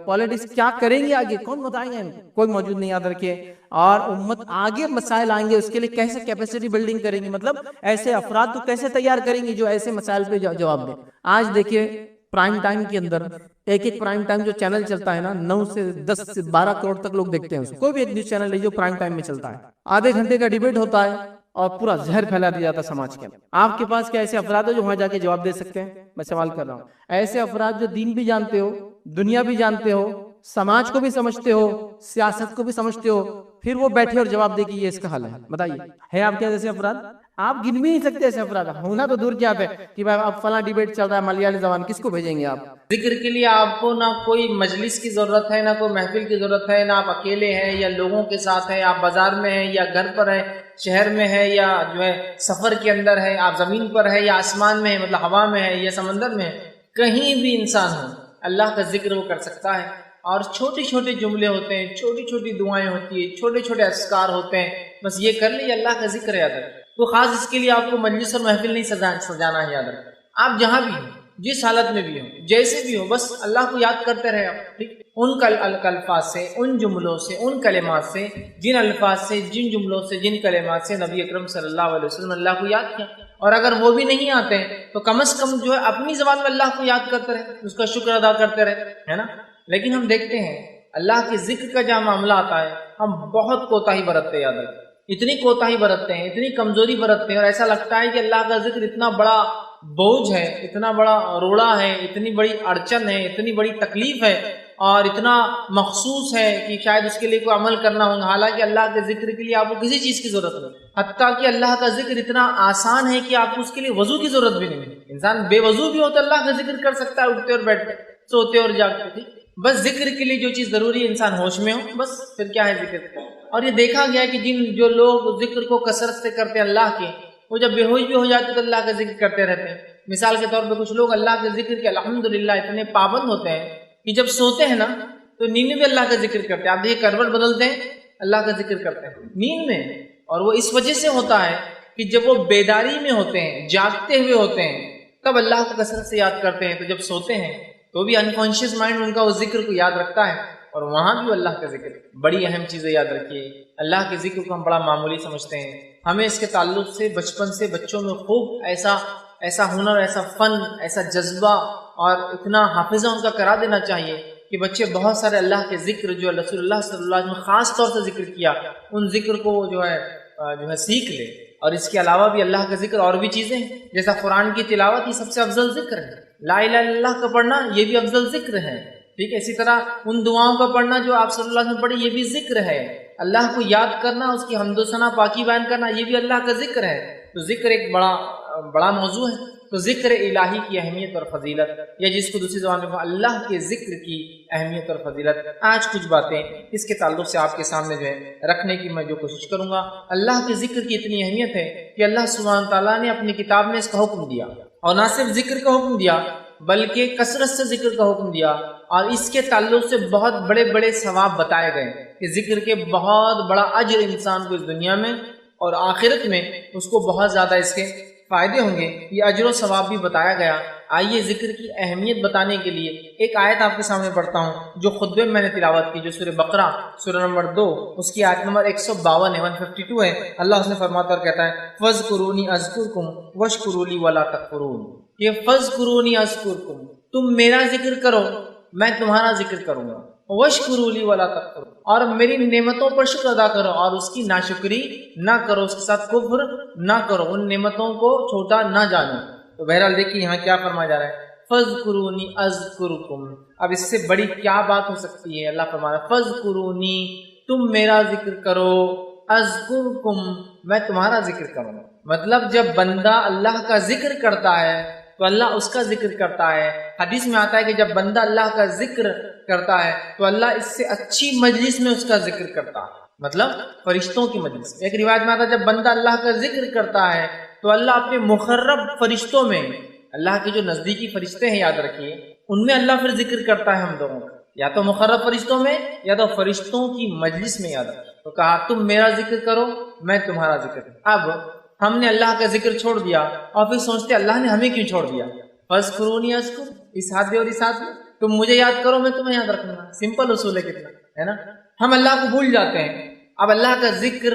پالیٹکس کیا کریں گے آگے؟ کون بتائیں گے؟ کوئی موجود نہیں. یاد رکھیے. اور امت آگے مسائل آئیں گے اس کے لیے کیسے کیپیسٹی بلڈنگ کریں گی؟ مطلب ایسے افراد کو کیسے تیار کریں گی جو ایسے مسائل پہ جواب دیں؟ آج دیکھیے پرائم ٹائم کے اندر ایک پرائم ٹائم جو چینل چلتا ہے نا، 9 سے 10 سے 12 کروڑ تک لوگ دیکھتے ہیں اس کو. کوئی بھی ایک نیوز چینل ہے جو پرائم ٹائم میں چلتا ہے، آدھے گھنٹے کا ڈیبیٹ ہوتا ہے اور پورا زہر پھیلا دیا جاتا سماج کے اندر. آپ کے پاس کیا ایسے افراد ہو جو وہاں جا کے جواب دے سکتے ہیں؟ میں سوال کر رہا ہوں. ایسے افراد جو دین بھی جانتے ہو، دنیا بھی جانتے ہو، سماج کو بھی سمجھتے ہو، سیاست کو بھی سمجھتے ہو، پھر وہ بیٹھے اور جواب دے کہ یہ اس کا حل ہے؟ بتائیے ہے آپ کیا ایسے افراد؟ آپ گن بھی نہیں سکتے ایسے افراد. ہونا تو دور کیا ہے کہ بھائی اب فلاں ڈیبیٹ چل رہا ہے ملیالی زبان، کس کو بھیجیں گے آپ؟ ذکر کے لیے آپ کو نہ کوئی مجلس کی ضرورت ہے، نہ کوئی محفل کی ضرورت ہے، نہ آپ اکیلے ہیں یا لوگوں کے ساتھ ہیں، آپ بازار میں ہیں یا گھر پر ہیں، شہر میں ہے یا جو ہے سفر کے اندر ہے، آپ زمین پر ہے یا آسمان میں ہے، مطلب ہوا میں ہے یا سمندر میں ہے، کہیں بھی انسان ہو اللہ کا ذکر وہ کر سکتا ہے. اور چھوٹے چھوٹے جملے ہوتے ہیں، چھوٹی چھوٹی دعائیں ہوتی ہیں، چھوٹے چھوٹے اذکار ہوتے ہیں، بس یہ کر لیں اللہ کا ذکر یاد رکھیں. تو خاص اس کے لیے آپ کو مجلس اور محفل نہیں سجانا ہے. یاد رکھیں آپ جہاں بھی ہوں، جس حالت میں بھی ہوں، جیسے بھی ہوں، بس اللہ کو یاد کرتے رہے آپ. ٹھیک، ان الفاظ سے، ان جملوں سے، ان کلمات سے، جن الفاظ سے، جن جملوں سے، جن کلمات سے نبی اکرم صلی اللہ علیہ وسلم اللہ کو یاد کیا. اور اگر وہ بھی نہیں آتے ہیں تو کم از کم جو ہے اپنی زبان میں اللہ کو یاد کرتے رہے، اس کا شکر ادا کرتے رہے، ہے نا. لیکن ہم دیکھتے ہیں اللہ کے ذکر کا جہاں معاملہ آتا ہے ہم بہت کوتاہی برتتے ہیں. یاد رکھیں اتنی کوتاہی برتتے ہیں، اتنی کمزوری برتتے ہیں، اور ایسا لگتا ہے کہ اللہ کا ذکر اتنا بڑا بوجھ ہے، اتنا بڑا روڑا ہے، اتنی بڑی اڑچن ہے، اتنی بڑی تکلیف ہے اور اتنا مخصوص ہے کہ شاید اس کے لیے کوئی عمل کرنا ہوگا، حالانکہ اللہ کے ذکر کے لیے آپ کو کسی چیز کی ضرورت نہیں، حتیٰ کہ اللہ کا ذکر اتنا آسان ہے کہ آپ کو اس کے لیے وضو کی ضرورت بھی نہیں ہے۔ انسان بے وضو بھی ہو تو اللہ کا ذکر کر سکتا ہے، اٹھتے اور بیٹھتے، سوتے اور جاگتے، ٹھیک، بس ذکر کے لیے جو چیز ضروری ہے انسان ہوش میں ہو، بس پھر کیا ہے ذکر۔ اور یہ دیکھا گیا کہ جو لوگ ذکر کو کثرت سے کرتے ہیں اللہ کے، وہ جب بے ہوش بھی ہو جاتے تو اللہ کا ذکر کرتے رہتے ہیں۔ مثال کے طور پہ کچھ لوگ اللہ کے ذکر کے الحمدللہ اتنے پابند ہوتے ہیں کہ جب سوتے ہیں نا تو نیند میں بھی اللہ کا ذکر کرتے ہیں۔ آپ دیکھیے کروٹ بدلتے ہیں، اللہ کا ذکر کرتے ہیں نیند میں، اور وہ اس وجہ سے ہوتا ہے کہ جب وہ بیداری میں ہوتے ہیں، جاگتے ہوئے ہوتے ہیں، تب اللہ کو کثرت سے یاد کرتے ہیں، تو جب سوتے ہیں تو بھی انکانشیس مائنڈ ان کا اس ذکر کو یاد رکھتا ہے، اور وہاں بھی اللہ کا ذکر۔ بڑی اہم چیزیں یاد رکھیے، اللہ کے ذکر کو ہم بڑا معمولی سمجھتے ہیں، ہمیں اس کے تعلق سے بچپن سے بچوں میں خوب ایسا ہنر، ایسا فن، ایسا جذبہ اور اتنا حافظہ ان کا کرا دینا چاہیے کہ بچے بہت سارے اللہ کے ذکر جو رسول اللہ صلی اللہ علیہ وسلم نے خاص طور سے ذکر کیا، ان ذکر کو جو ہے سیکھ لے۔ اور اس کے علاوہ بھی اللہ کا ذکر اور بھی چیزیں ہیں، جیسا قرآن کی تلاوت، یہ سب سے افضل ذکر ہے، لا الہ الا اللہ کا پڑھنا یہ بھی افضل ذکر ہے، ٹھیک ہے۔ اسی طرح ان دعاؤں کا پڑھنا جو آپ صلی اللہ علیہ وسلم پڑھے، یہ بھی ذکر ہے۔ اللہ کو یاد کرنا، اس کی حمد و ثنا پاکی بیان کرنا، یہ بھی اللہ کا ذکر ہے۔ تو ذکر ایک بڑا موضوع ہے۔ تو ذکر الہی کی اہمیت اور فضیلت، یا جس کو دوسری زبان میں اللہ کے ذکر کی اہمیت اور فضیلت، آج کچھ باتیں اس کے تعلق سے آپ کے سامنے جو ہے رکھنے کی میں جو کوشش کروں گا۔ اللہ کے ذکر کی اتنی اہمیت ہے کہ اللہ سبحانہ تعالیٰ نے اپنی کتاب میں اس کا حکم دیا، اور نہ صرف ذکر کا حکم دیا بلکہ کثرت سے ذکر کا حکم دیا، اور اس کے تعلق سے بہت بڑے بڑے ثواب بتائے گئے کہ ذکر کے بہت بڑا اجر انسان کو اس دنیا میں اور آخرت میں اس کو بہت زیادہ اس کے فائدے ہوں گے، یہ اجر و ثواب بھی بتایا گیا۔ آئیے ذکر کی اہمیت بتانے کے لیے ایک آیت آپ کے سامنے پڑھتا ہوں جو خطبے میں نے تلاوت کی، جو سورہ بقرہ سورہ نمبر 2 اس کی آیت نمبر 152 ہے، 152 ہے۔ اللہ اس نے فرماتا اور کہتا ہے فَاذْكُرُونِي أَذْكُرْكُمْ وَاشْكُرُوا لِي وَلَا تَكْفُرُونَ۔ یہ فَاذْكُرُونِي أَذْكُرْكُمْ، تم میرا ذکر کرو میں تمہارا ذکر کروں گا، وَاشْكُرُوا لِي وَلَا تَكْفُرُونَ، اور میری نعمتوں پر شکر ادا کرو اور اس کی ناشکری نہ کرو، اس کے ساتھ کفر نہ کرو، ان نعمتوں کو چھوٹا نہ جانو۔ تو بہرحال دیکھیے یہاں کیا فرمایا جا رہا ہے، فَاذْكُرُونِي أَذْكُرْكُمْ۔ اب اس سے بڑی کیا بات ہو سکتی ہے؟ اللہ فرما رہا ہے فَاذْكُرُونِي، تم میرا ذکر کرو، أَذْكُرْكُمْ، میں تمہارا ذکر کروں گا۔ مطلب جب بندہ اللہ کا ذکر کرتا ہے تو اللہ اس کا ذکر کرتا ہے۔ حدیث میں آتا ہے کہ جب بندہ اللہ کا ذکر کرتا ہے تو اللہ اس سے اچھی مجلس میں اس کا ذکر کرتا ہے، مطلب فرشتوں کی مجلس۔ ایک روایت میں آتا ہے جب بندہ اللہ کا ذکر کرتا ہے تو اللہ اپنے مقرب فرشتوں میں، اللہ کے جو نزدیکی فرشتے ہیں یاد رکھیے، ان میں اللہ پھر ذکر کرتا ہے ہم لوگوں کا، یا تو مقرب فرشتوں میں یا تو فرشتوں کی مجلس میں، یاد رکھیے۔ تو کہا تم میرا ذکر کرو میں تمہارا ذکر کروں۔ اب ہم نے اللہ کا ذکر چھوڑ دیا اور پھر سوچتے اللہ نے ہمیں کیوں چھوڑ دیا؟ فَاذْكُرُونِي أَذْكُرْكُمْ، اس ہاتھ دے اور اس ہاتھ میں، تم مجھے یاد کرو میں تمہیں یاد رکھوں گا۔ سمپل اصول ہے کتنا، ہے نا؟ ہم اللہ کو بھول جاتے ہیں۔ اب اللہ کا ذکر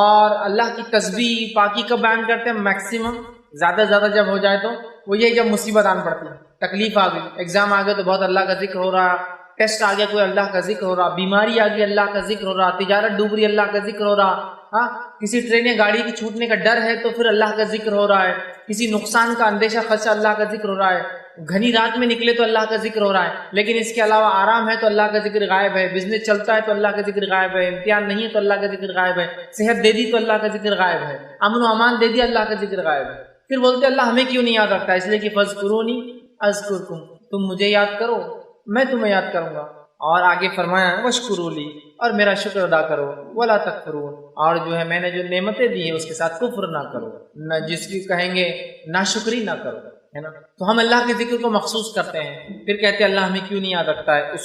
اور اللہ کی تسبیح پاکی کب بیان کرتے ہیں؟ میکسیمم زیادہ سے زیادہ جب ہو جائے تو وہ یہ جب مصیبت آن پڑتی ہے، تکلیف آ گئی، ایگزام آ گئے تو بہت اللہ کا ذکر ہو رہا، ٹیسٹ آ گیا کوئی اللہ کا ذکر ہو رہا، بیماری آ گئی اللہ کا ذکر ہو رہا، تجارت ڈوب رہی اللہ کا ذکر ہو رہا، ہاں کسی ٹرین یا گاڑی کی چھوٹنے کا ڈر ہے تو پھر اللہ کا ذکر ہو رہا ہے، کسی نقصان کا اندیشہ خدشہ اللہ کا ذکر ہو رہا ہے، گھنی رات میں نکلے تو اللہ کا ذکر ہو رہا ہے، لیکن اس کے علاوہ آرام ہے تو اللہ کا ذکر غائب ہے، بزنس چلتا ہے تو اللہ کا ذکر غائب ہے، امتحان نہیں ہے تو اللہ کا ذکر غائب ہے، صحت دے دی تو اللہ کا ذکر غائب ہے، امن و امان دے دیا اللہ کا ذکر غائب ہے۔ پھر بولتے اللہ ہمیں کیوں نہیں یاد رکھتا؟ اس لیے کہ فَاذْكُرُونِي أَذْكُرْكُمْ، تم مجھے یاد کرو میں تمہیں یاد کروں گا۔ اور آگے فرمایا وَاشْكُرُوا لِي، اور میرا شکر ادا کرو، وَلَا تَكْفُرُونَ، اور جو ہے میں نے جو نعمتیں دی ہیں اس کے ساتھ کفر نہ کرو، نہ جس کی کہیں گے ناشکری نہ کرو، ہے نا؟ تو ہم اللہ کے ذکر کو مخصوص کرتے ہیں، پھر کہتے ہیں اللہ ہمیں کیوں نہیں یاد رکھتا ہے۔ اس